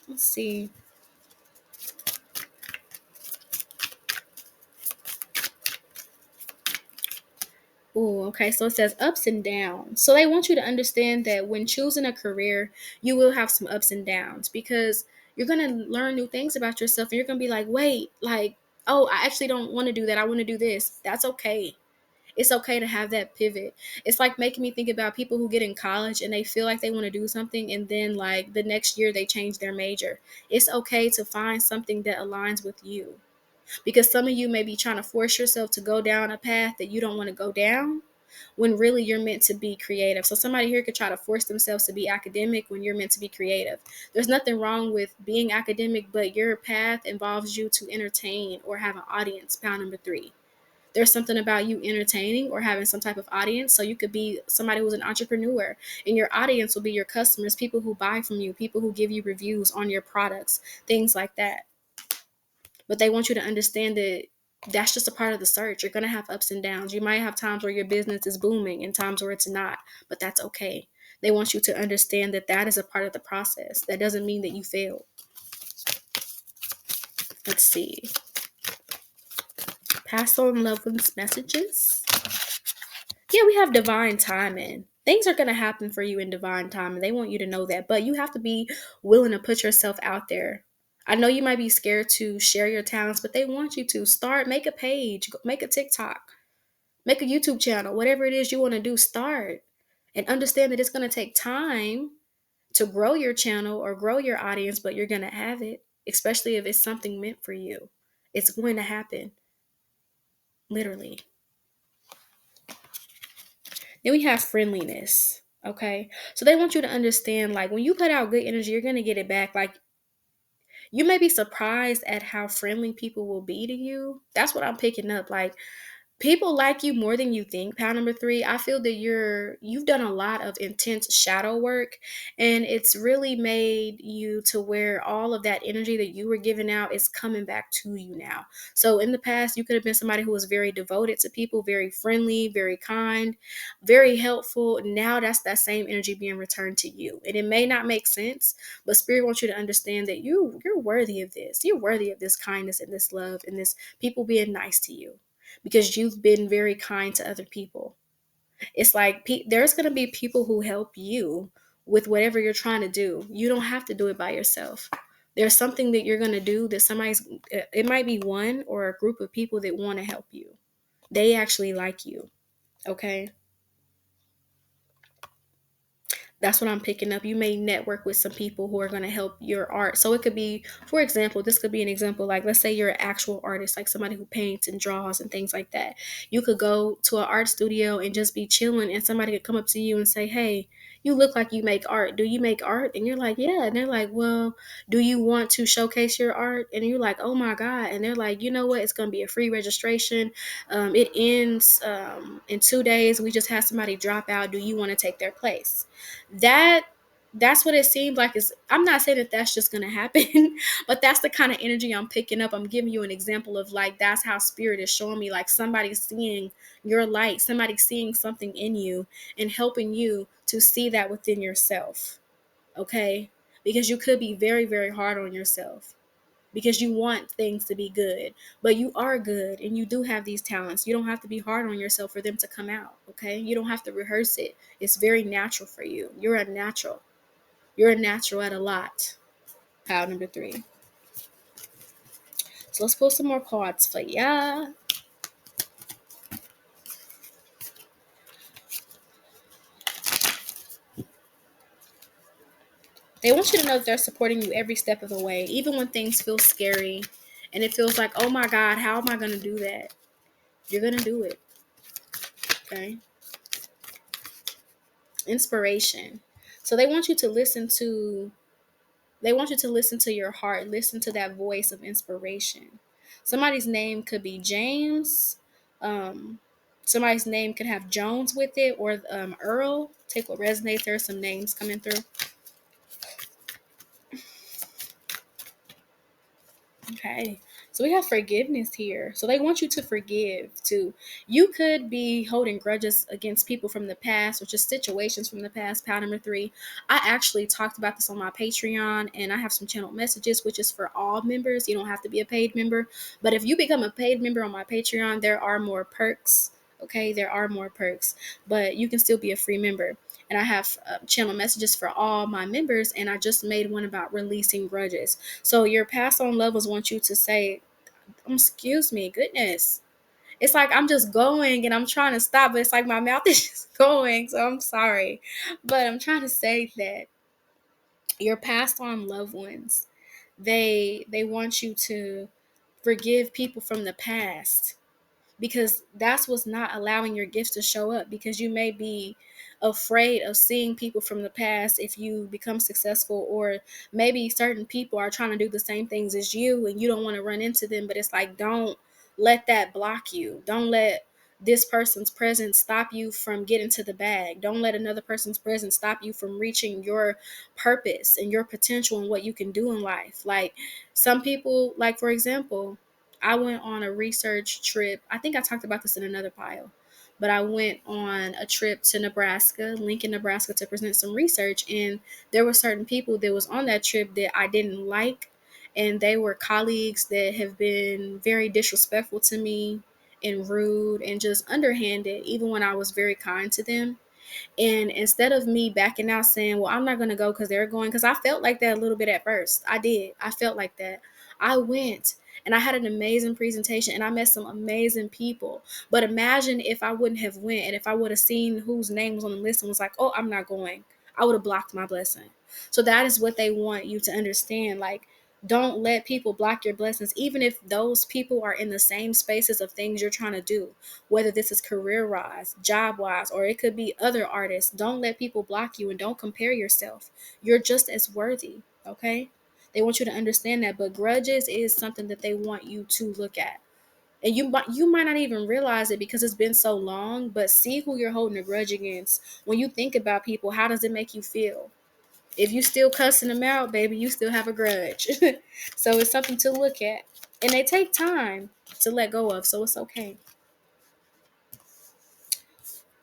Let's see. Oh, okay. So it says ups and downs. So they want you to understand that when choosing a career, you will have some ups and downs, because you're going to learn new things about yourself, and you're going to be like, wait, like, oh, I actually don't want to do that. I want to do this. That's okay. It's okay to have that pivot. It's like making me think about people who get in college and they feel like they want to do something, and then like the next year they change their major. It's okay to find something that aligns with you, because some of you may be trying to force yourself to go down a path that you don't want to go down, when really you're meant to be creative. So somebody here could try to force themselves to be academic when you're meant to be creative. There's nothing wrong with being academic, but your path involves you to entertain or have an audience. Pound number 3. There's something about you entertaining or having some type of audience. So you could be somebody who's an entrepreneur, and your audience will be your customers, people who buy from you, people who give you reviews on your products, things like that. But they want you to understand that that's just a part of the search. You're going to have ups and downs. You might have times where your business is booming and times where it's not, but that's okay. They want you to understand that that is a part of the process. That doesn't mean that you failed. Let's see. Pass on loved ones' messages. Yeah, we have divine timing. Things are going to happen for you in divine time, and they want you to know that. But you have to be willing to put yourself out there. I know you might be scared to share your talents, but they want you to start. Make a page, make a TikTok, make a YouTube channel, whatever it is you want to do, start. And understand that it's going to take time to grow your channel or grow your audience, but you're going to have it, especially if it's something meant for you. It's going to happen, literally. Then we have friendliness. Okay. So they want you to understand, like, when you put out good energy, you're going to get it back. Like, you may be surprised at how friendly people will be to you. That's what I'm picking up. Like, people like you more than you think. Pound number 3, I feel that you've done a lot of intense shadow work, and it's really made you to where all of that energy that you were giving out is coming back to you now. So in the past, you could have been somebody who was very devoted to people, very friendly, very kind, very helpful. Now that's that same energy being returned to you. And it may not make sense, but Spirit wants you to understand that you're worthy of this. You're worthy of this kindness and this love and this people being nice to you, because you've been very kind to other people. It's like there's going to be people who help you with whatever you're trying to do. You don't have to do it by yourself. There's something that you're going to do that it might be one or a group of people that want to help you. They actually like you. Okay. That's what I'm picking up. You may network with some people who are going to help your art. So it could be, for example, this could be an example. Like, let's say you're an actual artist, like somebody who paints and draws and things like that. You could go to an art studio and just be chilling, and somebody could come up to you and say, hey, you look like you make art. Do you make art? And you're like, yeah. And they're like, well, do you want to showcase your art? And you're like, oh my God. And they're like, you know what? It's going to be a free registration. It ends in 2 days. We just had somebody drop out. Do you want to take their place? That's what it seems like. Is I'm not saying that that's just going to happen, but that's the kind of energy I'm picking up. I'm giving you an example of, like, that's how Spirit is showing me, like, somebody's seeing your light, somebody's seeing something in you and helping you to see that within yourself. Okay. Because you could be very, very hard on yourself because you want things to be good, but you are good and you do have these talents. You don't have to be hard on yourself for them to come out. Okay. You don't have to rehearse it. It's very natural for you. You're a natural. You're a natural at a lot. Pile number 3. So let's pull some more cards for ya. They want you to know that they're supporting you every step of the way, even when things feel scary and it feels like, oh my God, how am I going to do that? You're going to do it. Okay. Inspiration. So they want you to listen to your heart, listen to that voice of inspiration. Somebody's name could be James. Somebody's name could have Jones with it, or Earl. Take what resonates. There are some names coming through. Okay. So we have forgiveness here. So they want you to forgive too. You could be holding grudges against people from the past or just situations from the past. Pile number 3. I actually talked about this on my Patreon, and I have some channel messages, which is for all members. You don't have to be a paid member. But if you become a paid member on my Patreon, there are more perks. Okay, there are more perks, but you can still be a free member. And I have channel messages for all my members, and I just made one about releasing grudges. So your past on levels want you to say, excuse me, goodness. It's like I'm just going and I'm trying to stop, but it's like my mouth is just going. So I'm sorry. But I'm trying to say that your past on loved ones, they want you to forgive people from the past. because that's what's not allowing your gifts to show up, because you may be afraid of seeing people from the past if you become successful, or maybe certain people are trying to do the same things as you and you don't want to run into them. But it's like, don't let that block you. Don't let this person's presence stop you from getting to the bag. Don't let another person's presence stop you from reaching your purpose and your potential and what you can do in life. Like, some people, like, for example, I went on a research trip. I think I talked about this in another pile, but I went on a trip to Nebraska, Lincoln, Nebraska, to present some research. And there were certain people that was on that trip that I didn't like. And they were colleagues that have been very disrespectful to me and rude and just underhanded, even when I was very kind to them. And instead of me backing out saying, well, I'm not going to go because they're going, because I felt like that a little bit at first. I did. I felt like that. I went and I had an amazing presentation and I met some amazing people. But imagine if I wouldn't have went, and if I would have seen whose name was on the list and was like, oh, I'm not going, I would have blocked my blessing. So that is what they want you to understand. Like, don't let people block your blessings, even if those people are in the same spaces of things you're trying to do, whether this is career wise, job wise, or it could be other artists. Don't let people block you, and don't compare yourself. You're just as worthy, okay? They want you to understand that. But grudges is something that they want you to look at. And you might not even realize it because it's been so long, but see who you're holding a grudge against. When you think about people, how does it make you feel? If you still cussing them out, baby, you still have a grudge. So it's something to look at. And they take time to let go of, so it's okay.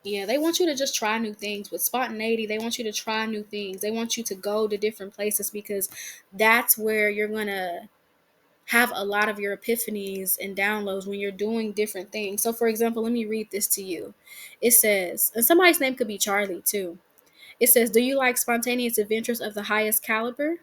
Yeah, they want you to just try new things with spontaneity. They want you to try new things. They want you to go to different places, because that's where you're going to have a lot of your epiphanies and downloads, when you're doing different things. So, for example, let me read this to you. It says, and somebody's name could be Charlie too. It says, do you like spontaneous adventures of the highest caliber?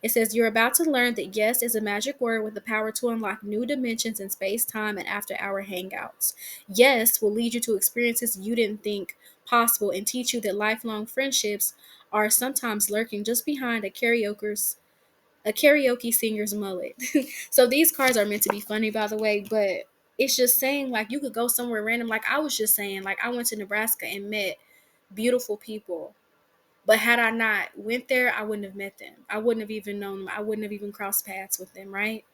It says, you're about to learn that yes is a magic word with the power to unlock new dimensions in space, time, and after hour hangouts. Yes will lead you to experiences you didn't think possible, and teach you that lifelong friendships are sometimes lurking just behind a karaoke singer's mullet. So these cards are meant to be funny, by the way, but it's just saying, like, you could go somewhere random. Like I was just saying, like, I went to Nebraska and met beautiful people. But had I not went there, I wouldn't have met them. I wouldn't have even known them. I wouldn't have even crossed paths with them, right?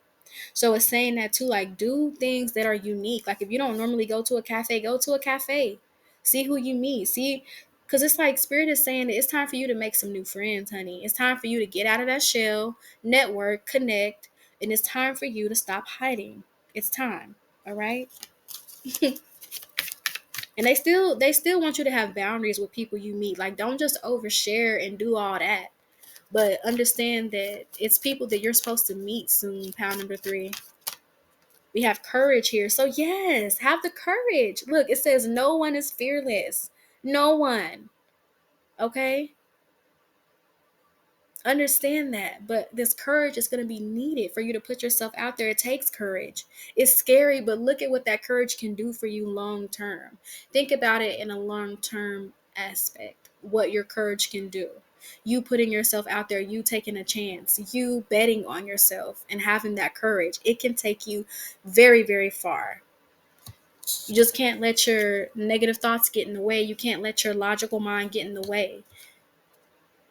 So it's saying that too, like, do things that are unique. Like, if you don't normally go to a cafe, go to a cafe. See who you meet. See, because it's like Spirit is saying that it's time for you to make some new friends, honey. It's time for you to get out of that shell, network, connect, and it's time for you to stop hiding. It's time. All right? And they still want you to have boundaries with people you meet. Like, don't just overshare and do all that. But understand that it's people that you're supposed to meet soon. Pound number 3. We have courage here. So yes, have the courage. Look, it says no one is fearless. No one. Okay? Understand that. But this courage is going to be needed for you to put yourself out there. It takes courage. It's scary, but look at what that courage can do for you long term. Think about it in a long term aspect, what your courage can do. You putting yourself out there, you taking a chance, you betting on yourself and having that courage, it can take you very, very far. You just can't let your negative thoughts get in the way. You can't let your logical mind get in the way.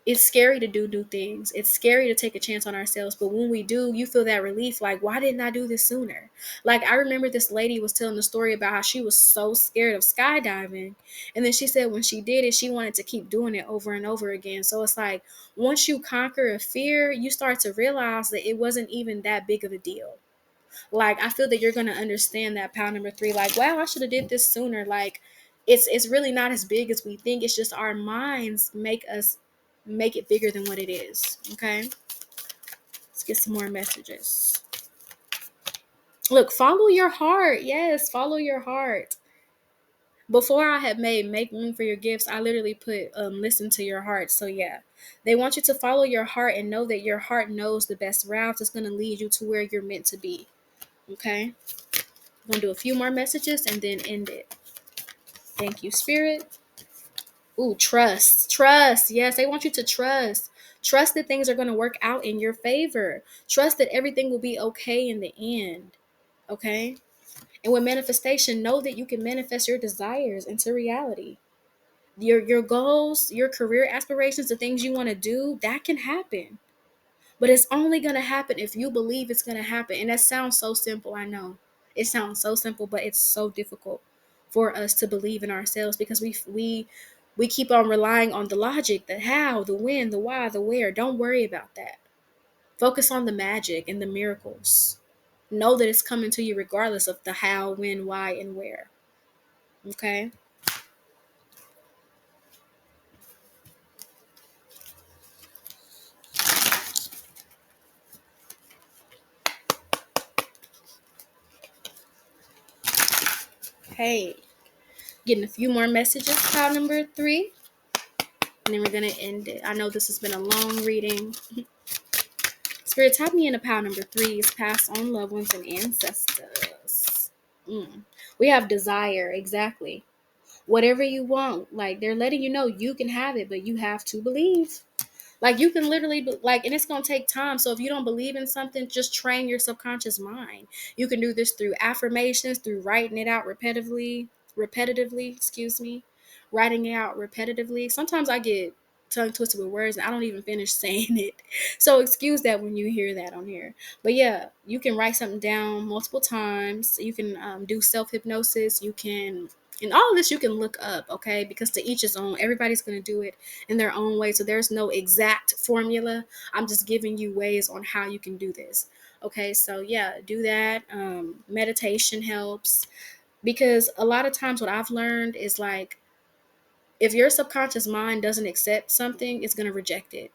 It's scary to do new things. It's scary to take a chance on ourselves. But when we do, you feel that relief. Like, why didn't I do this sooner? Like, I remember this lady was telling the story about how she was so scared of skydiving. And then she said when she did it, she wanted to keep doing it over and over again. So it's like, once you conquer a fear, you start to realize that it wasn't even that big of a deal. Like, I feel that you're going to understand that, pound number 3. Like, wow, I should have did this sooner. Like, it's really not as big as we think. It's just our minds make it bigger than what it is. Okay, let's get some more messages. Look, follow your heart. Yes, follow your heart. Before I had made make room for your gifts, I literally put listen to your heart. So yeah, they want you to follow your heart and know that your heart knows the best routes. It's going to lead you to where you're meant to be. Okay, I'm going to do a few more messages and then end it. Thank you, Spirit. Ooh, trust. Trust. Yes, they want you to trust. Trust that things are going to work out in your favor. Trust that everything will be okay in the end. Okay? And with manifestation, know that you can manifest your desires into reality. Your goals, your career aspirations, the things you want to do, that can happen. But it's only going to happen if you believe it's going to happen. And that sounds so simple, I know. It sounds so simple, but it's so difficult for us to believe in ourselves because we keep on relying on the logic, the how, the when, the why, the where. Don't worry about that. Focus on the magic and the miracles. Know that it's coming to you regardless of the how, when, why, and where. Okay? Hey, getting a few more messages, pile number 3. And then we're going to end it. I know this has been a long reading. Spirit, tap me into pile number 3 is pass on loved ones and ancestors. We have desire, exactly. Whatever you want, like they're letting you know you can have it, but you have to believe. Like you can literally like, and it's going to take time. So if you don't believe in something, just train your subconscious mind. You can do this through affirmations, through writing it out repetitively, excuse me, writing it out repetitively. Sometimes I get tongue twisted with words and I don't even finish saying it. So excuse that when you hear that on here. But yeah, you can write something down multiple times. You can do self-hypnosis. You can, and all of this you can look up, okay? Because to each his own. Everybody's going to do it in their own way. So there's no exact formula. I'm just giving you ways on how you can do this. Okay, so yeah, do that. Meditation helps because a lot of times what I've learned is like if your subconscious mind doesn't accept something, it's going to reject it.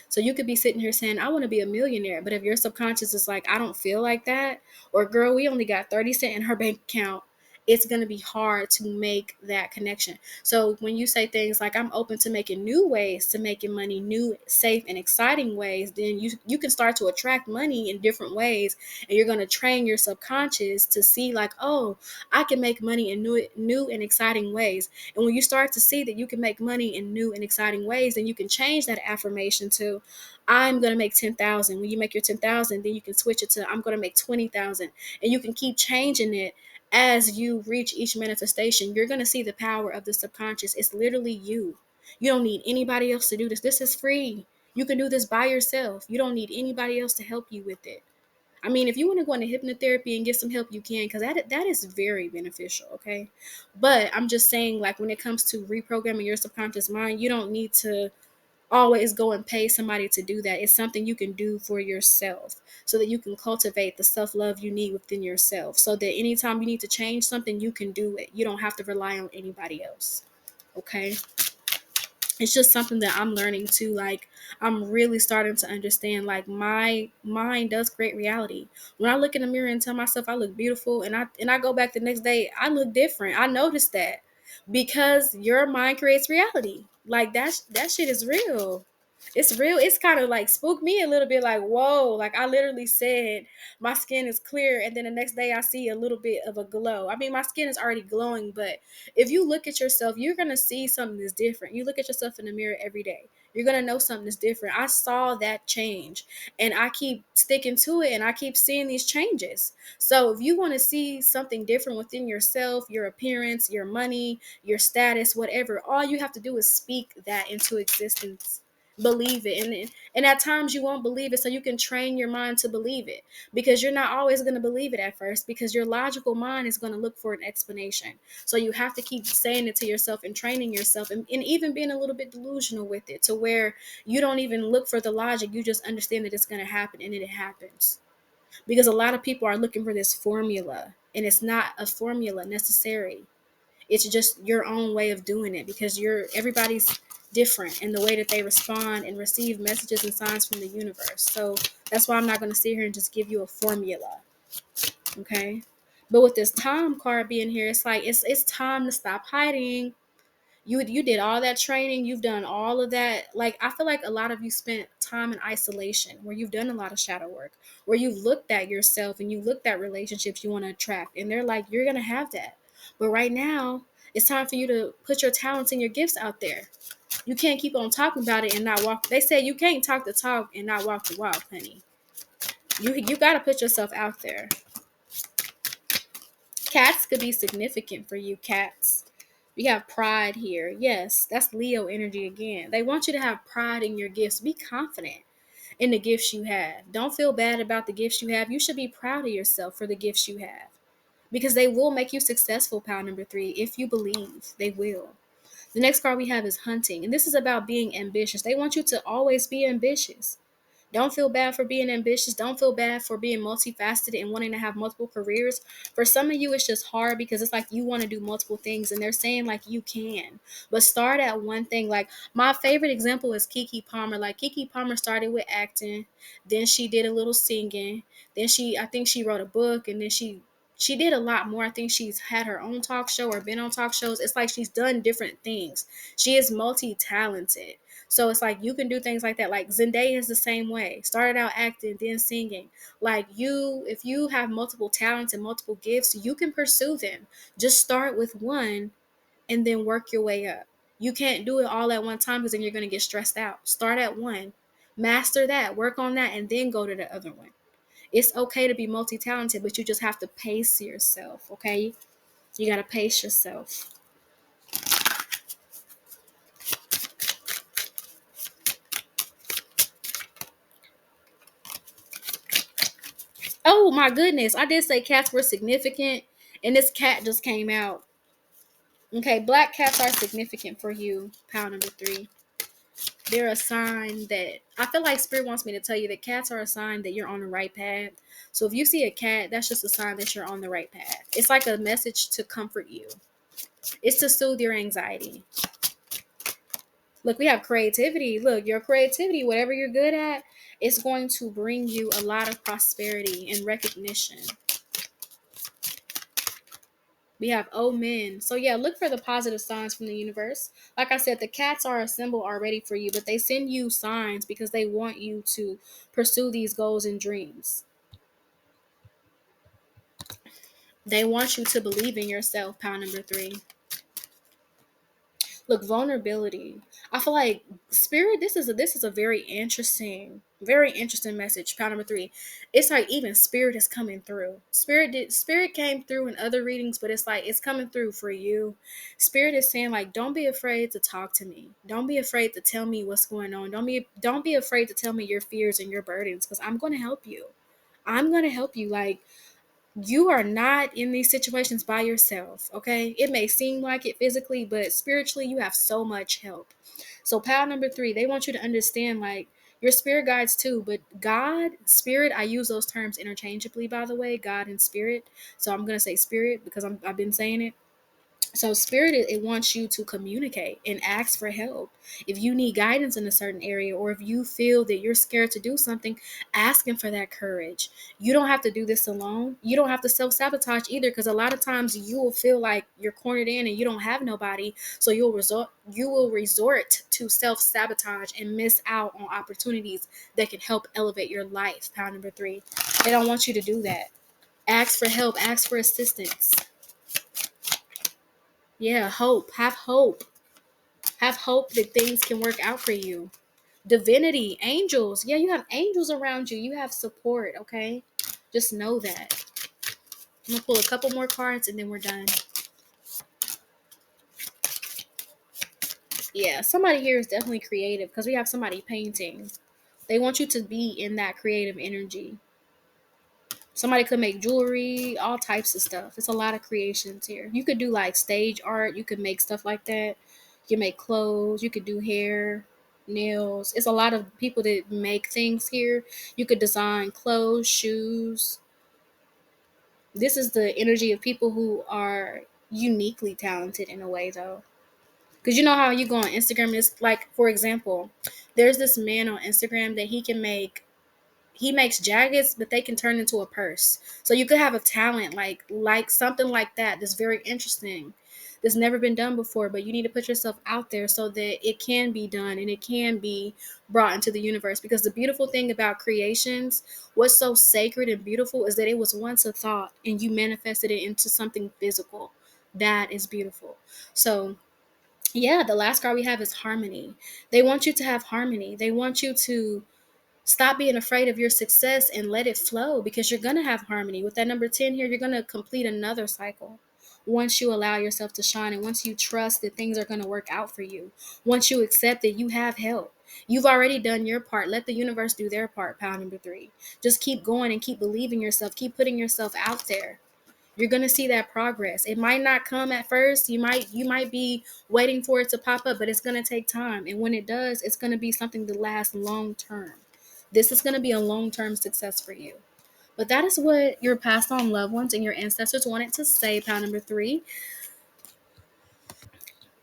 So you could be sitting here saying, I want to be a millionaire. But if your subconscious is like, I don't feel like that, or girl, we only got 30 cents in her bank account, it's going to be hard to make that connection. So when you say things like, I'm open to making new ways to making money, new, safe, and exciting ways, then you can start to attract money in different ways. And you're going to train your subconscious to see like, oh, I can make money in new and exciting ways. And when you start to see that you can make money in new and exciting ways, then you can change that affirmation to, I'm going to make 10,000. When you make your 10,000, then you can switch it to, I'm going to make 20,000. And you can keep changing it as you reach each manifestation. You're going to see the power of the subconscious. It's literally you. You don't need anybody else to do this. This is free. You can do this by yourself. You don't need anybody else to help you with it. I mean, if you want to go into hypnotherapy and get some help, you can, because that is very beneficial, okay? But I'm just saying, like, when it comes to reprogramming your subconscious mind, you don't need to always go and pay somebody to do that. It's something you can do for yourself so that you can cultivate the self-love you need within yourself, so that anytime you need to change something, you can do it. You don't have to rely on anybody else, okay? It's just something that I'm learning to, like, I'm really starting to understand, like, my mind does create reality. When I look in the mirror and tell myself I look beautiful, and I go back the next day, I look different. I noticed that because your mind creates reality. Like that shit is real. It's real. It's kind of like spooked me a little bit, like, whoa, like I literally said my skin is clear, and then the next day I see a little bit of a glow. I mean, my skin is already glowing, but if you look at yourself, you're going to see something that's different. You look at yourself in the mirror every day, you're going to know something that's different. I saw that change, and I keep sticking to it, and I keep seeing these changes. So if you want to see something different within yourself, your appearance, your money, your status, whatever, all you have to do is speak that into existence. Believe it. And at times you won't believe it, so you can train your mind to believe it, because you're not always going to believe it at first, because your logical mind is going to look for an explanation. So you have to keep saying it to yourself and training yourself, and even being a little bit delusional with it, to where you don't even look for the logic. You just understand that it's going to happen, and it happens. Because a lot of people are looking for this formula, and it's not a formula necessary. It's just your own way of doing it, because everybody's different in the way that they respond and receive messages and signs from the universe. So that's why I'm not going to sit here and just give you a formula. Okay? But with this time card being here, it's like it's time to stop hiding. You did all that training, you've done all of that. Like, I feel like a lot of you spent time in isolation, where you've done a lot of shadow work, where you've looked at yourself and you looked at relationships you want to attract, and they're like, you're gonna have that. But right now, it's time for you to put your talents and your gifts out there. You can't keep on talking about it and not walk. They say you can't talk the talk and not walk the walk, honey. You got to put yourself out there. Cats could be significant for you, cats. We have pride here. Yes, that's Leo energy again. They want you to have pride in your gifts. Be confident in the gifts you have. Don't feel bad about the gifts you have. You should be proud of yourself for the gifts you have because they will make you successful, pal number 3, if you believe they will. The next card we have is hunting, and this is about being ambitious. They want you to always be ambitious. Don't feel bad for being ambitious. Don't feel bad for being multifaceted and wanting to have multiple careers. For some of you, it's just hard because it's like you want to do multiple things and they're saying like you can. But start at one thing. Like my favorite example is Keke Palmer. Like Keke Palmer started with acting, then she did a little singing, then I think she wrote a book, and then she did a lot more. I think she's had her own talk show or been on talk shows. It's like she's done different things. She is multi-talented. So it's like you can do things like that. Like Zendaya is the same way. Started out acting, then singing. Like if you have multiple talents and multiple gifts, you can pursue them. Just start with one and then work your way up. You can't do it all at one time because then you're going to get stressed out. Start at one, master that, work on that, and then go to the other one. It's okay to be multi-talented, but you just have to pace yourself, okay? You got to pace yourself. Oh my goodness, I did say cats were significant, and this cat just came out. Okay, black cats are significant for you, pile number 3. They're a sign that I feel like Spirit wants me to tell you that cats are a sign that you're on the right path. So if you see a cat, that's just a sign that you're on the right path. It's like a message to comfort you. It's to soothe your anxiety. Look, we have creativity. Look, your creativity, whatever you're good at, it's going to bring you a lot of prosperity and recognition. We have men. So yeah, look for the positive signs from the universe. Like I said, the cats are a symbol already for you, but they send you signs because they want you to pursue these goals and dreams. They want you to believe in yourself, pile number 3. Look, vulnerability. I feel like Spirit, this is a very interesting message. Pound number 3. It's like even Spirit is coming through. Spirit came through in other readings, but it's like it's coming through for you. Spirit is saying like, don't be afraid to talk to me. Don't be afraid to tell me what's going on. Don't be afraid to tell me your fears and your burdens, because I'm gonna help you. I'm gonna help you. Like, you are not in these situations by yourself, okay? It may seem like it physically, but spiritually, you have so much help. So, pile number 3, they want you to understand like your spirit guides too, but God, spirit, I use those terms interchangeably, by the way, God and spirit. So, I'm going to say spirit because I've been saying it. So spirit, it wants you to communicate and ask for help. If you need guidance in a certain area, or if you feel that you're scared to do something, asking for that courage. You don't have to do this alone. You don't have to self-sabotage either, because a lot of times you will feel like you're cornered in and you don't have nobody. So you will resort to self-sabotage and miss out on opportunities that can help elevate your life. Pound number 3. They don't want you to do that. Ask for help, ask for assistance. Yeah, hope. Have hope. Have hope that things can work out for you. Divinity, angels. Yeah, you have angels around you. You have support, okay? Just know that. I'm going to pull a couple more cards and then we're done. Yeah, somebody here is definitely creative because we have somebody painting. They want you to be in that creative energy. Somebody could make jewelry, all types of stuff. It's a lot of creations here. You could do like stage art. You could make stuff like that. You can make clothes. You could do hair, nails. It's a lot of people that make things here. You could design clothes, shoes. This is the energy of people who are uniquely talented in a way, though. Because you know how you go on Instagram, it's like, for example, there's this man on Instagram that he makes jackets, but they can turn into a purse. So you could have a talent like something like that that's very interesting, that's never been done before, but you need to put yourself out there so that it can be done and it can be brought into the universe. Because the beautiful thing about creations, what's so sacred and beautiful, is that it was once a thought and you manifested it into something physical. That is beautiful. So yeah, the last card we have is harmony. They want you to have harmony. They want you to Stop being afraid of your success and let it flow, because you're going to have harmony. With that number 10 here, you're going to complete another cycle. Once you allow yourself to shine, and once you trust that things are going to work out for you, once you accept that you have help, you've already done your part. Let the universe do their part, pile number 3. Just keep going and keep believing yourself. Keep putting yourself out there. You're going to see that progress. It might not come at first. You might be waiting for it to pop up, but it's going to take time. And when it does, it's going to be something that lasts long term. This is going to be a long-term success for you. But that is what your past on loved ones and your ancestors wanted to say, pile number 3.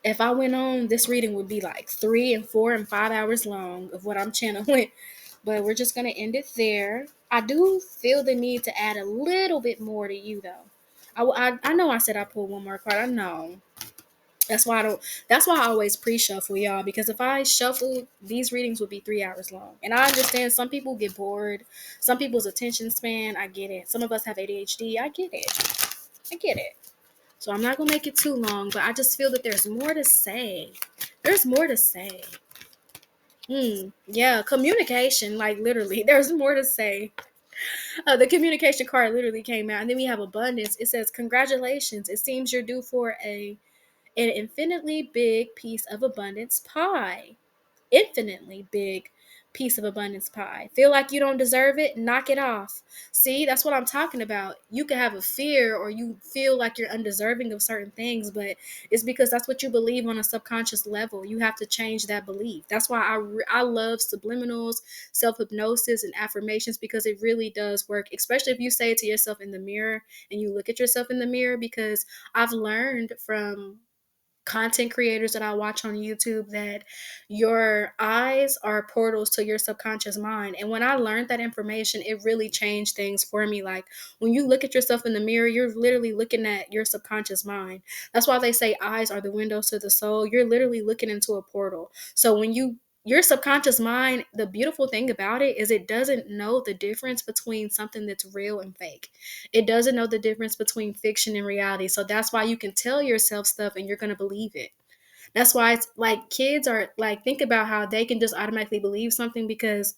If I went on, this reading would be like 3 and 4 and 5 hours long of what I'm channeling. But we're just going to end it there. I do feel the need to add a little bit more to you, though. I know I said I pulled one more card. I know. That's why I don't. That's why I always pre-shuffle, y'all. Because if I shuffle, these readings would be 3 hours long. And I understand some people get bored. Some people's attention span, I get it. Some of us have ADHD. I get it. I get it. So I'm not gonna make it too long. But I just feel that there's more to say. There's more to say. Yeah, communication. Like literally, there's more to say. The communication card literally came out, and then we have abundance. It says, "Congratulations! It seems you're due for an infinitely big piece of abundance pie." Infinitely big piece of abundance pie. Feel like you don't deserve it? Knock it off. See, that's what I'm talking about. You can have a fear, or you feel like you're undeserving of certain things, but it's because that's what you believe on a subconscious level. You have to change that belief. That's why I love subliminals, self-hypnosis, and affirmations, because it really does work, especially if you say it to yourself in the mirror and you look at yourself in the mirror, because I've learned from content creators that I watch on YouTube that your eyes are portals to your subconscious mind. And when I learned that information, it really changed things for me. Like when you look at yourself in the mirror, you're literally looking at your subconscious mind. That's why they say eyes are the windows to the soul. You're literally looking into a portal. So when your subconscious mind, the beautiful thing about it is it doesn't know the difference between something that's real and fake. It doesn't know the difference between fiction and reality. So that's why you can tell yourself stuff and you're going to believe it. That's why it's like kids are like, think about how they can just automatically believe something because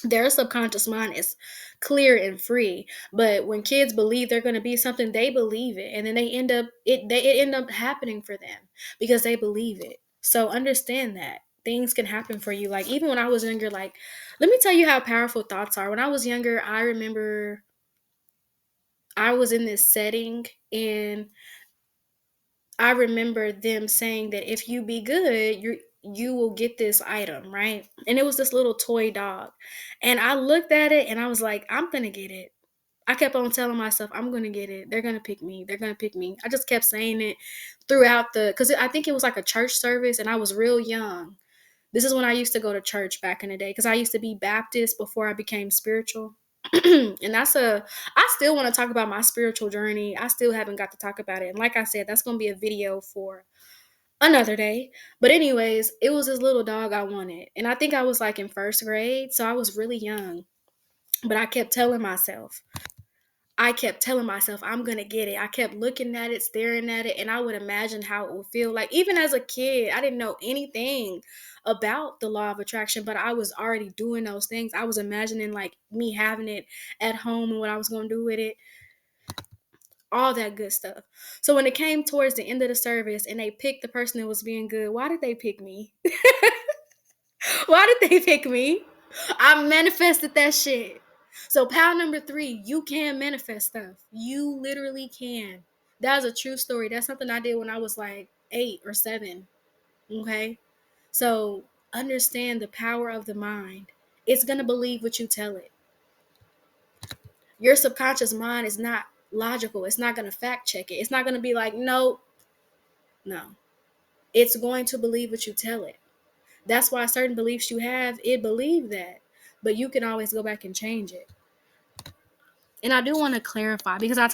their subconscious mind is clear and free. But when kids believe they're going to be something, they believe it, and then it end up happening for them because they believe it. So understand that things can happen for you. Like even when I was younger, like let me tell you how powerful thoughts are. When I was younger, I remember I was in this setting, and I remember them saying that if you be good, you will get this item, right? And it was this little toy dog. And I looked at it and I was like, I'm gonna get it. I kept on telling myself, I'm gonna get it. They're gonna pick me. They're gonna pick me. I just kept saying it throughout because I think it was like a church service, and I was real young. This is when I used to go to church back in the day, because I used to be Baptist before I became spiritual. And I still want to talk about my spiritual journey. I still haven't got to talk about it. And like I said, that's going to be a video for another day. But anyways, it was this little dog I wanted. And I think I was like in first grade. So I was really young. But I kept telling myself, I'm going to get it. I kept looking at it, staring at it, and I would imagine how it would feel. Like, even as a kid, I didn't know anything about the law of attraction, but I was already doing those things. I was imagining, like, me having it at home and what I was going to do with it, all that good stuff. So when it came towards the end of the service and they picked the person that was being good, why did they pick me? Why did they pick me? I manifested that shit. So, pal number 3, you can manifest stuff. You literally can. That's a true story. That's something I did when I was like 8 or 7. Okay? So, understand the power of the mind. It's going to believe what you tell it. Your subconscious mind is not logical. It's not going to fact check it. It's not going to be like, no. It's going to believe what you tell it. That's why certain beliefs you have, it believe that. But you can always go back and change it. And I do want to clarify, because I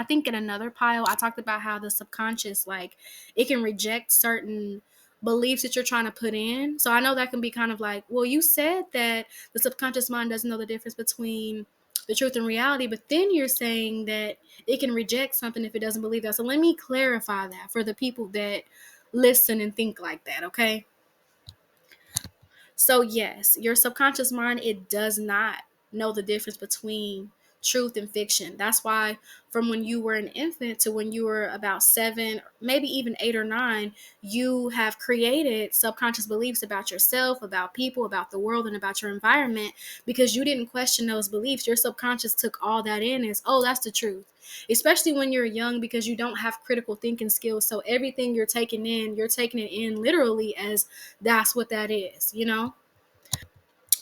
think in another pile, I talked about how the subconscious, like, it can reject certain beliefs that you're trying to put in. So I know that can be kind of like, well, you said that the subconscious mind doesn't know the difference between the truth and reality, but then you're saying that it can reject something if it doesn't believe that. So let me clarify that for the people that listen and think like that, okay? So yes, your subconscious mind, it does not know the difference between truth and fiction. That's why from when you were an infant to when you were about 7, maybe even 8 or 9, you have created subconscious beliefs about yourself, about people, about the world, and about your environment because you didn't question those beliefs. Your subconscious took all that in as, oh, that's the truth. Especially when you're young because you don't have critical thinking skills. So everything you're taking it in literally as that's what that is, you know?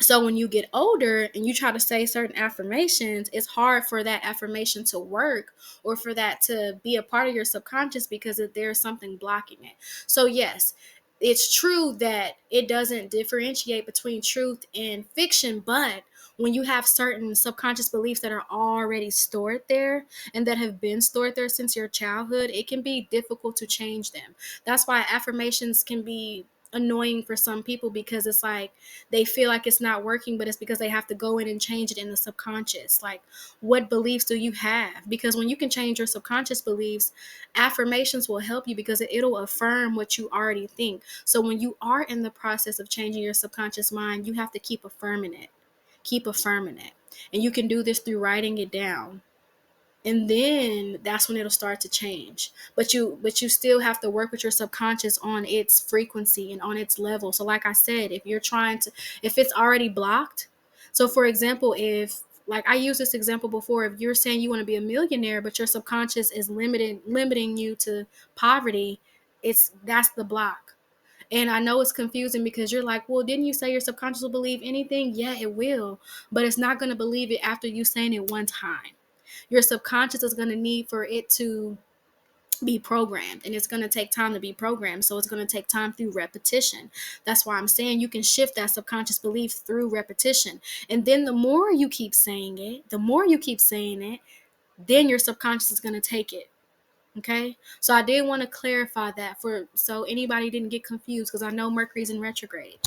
So when you get older and you try to say certain affirmations, it's hard for that affirmation to work or for that to be a part of your subconscious because there's something blocking it. So yes, it's true that it doesn't differentiate between truth and fiction, but when you have certain subconscious beliefs that are already stored there and that have been stored there since your childhood, it can be difficult to change them. That's why affirmations can be annoying for some people because it's like they feel like it's not working, but it's because they have to go in and change it in the subconscious. Like, what beliefs do you have? Because when you can change your subconscious beliefs, affirmations will help you because it'll affirm what you already think. So when you are in the process of changing your subconscious mind, you have to keep affirming it. Keep affirming it. And you can do this through writing it down, and then that's when it'll start to change. But you still have to work with your subconscious on its frequency and on its level. So like I said, if it's already blocked, so for example, if, like I used this example before, if you're saying you want to be a millionaire but your subconscious is limiting you to poverty, that's the block. And I know it's confusing because you're like, well, didn't you say your subconscious will believe anything? Yeah, it will, but it's not going to believe it after you saying it one time. Your subconscious is going to need for it to be programmed, and it's going to take time to be programmed. So it's going to take time through repetition. That's why I'm saying you can shift that subconscious belief through repetition. And then the more you keep saying it, then your subconscious is going to take it. Okay, so I did want to clarify that for so anybody didn't get confused, because I know Mercury's in retrograde.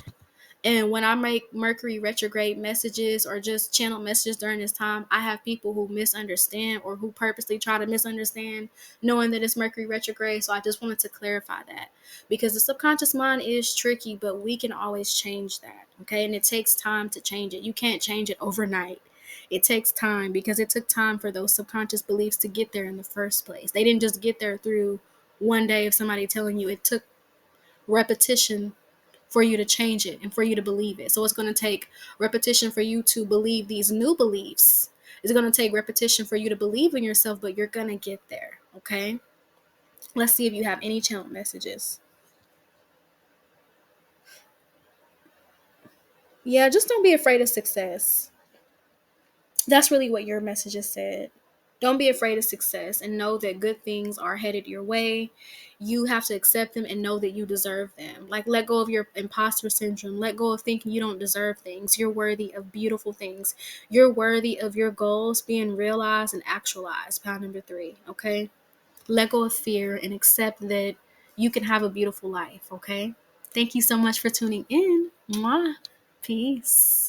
And when I make Mercury retrograde messages or just channel messages during this time, I have people who misunderstand or who purposely try to misunderstand, knowing that it's Mercury retrograde. So I just wanted to clarify that because the subconscious mind is tricky, but we can always change that. Okay. And it takes time to change it. You can't change it overnight. It takes time because it took time for those subconscious beliefs to get there in the first place. They didn't just get there through one day of somebody telling you. It took repetition for you to change it and for you to believe it. So it's going to take repetition for you to believe these new beliefs. It's going to take repetition for you to believe in yourself, but you're going to get there. Okay. Let's see if you have any channel messages. Yeah, just don't be afraid of success. That's really what your messages said. Don't be afraid of success and know that good things are headed your way. You have to accept them and know that you deserve them. Like, let go of your imposter syndrome. Let go of thinking you don't deserve things. You're worthy of beautiful things. You're worthy of your goals being realized and actualized. Pound number 3. Okay. Let go of fear and accept that you can have a beautiful life. Okay. Thank you so much for tuning in. Mwah. Peace.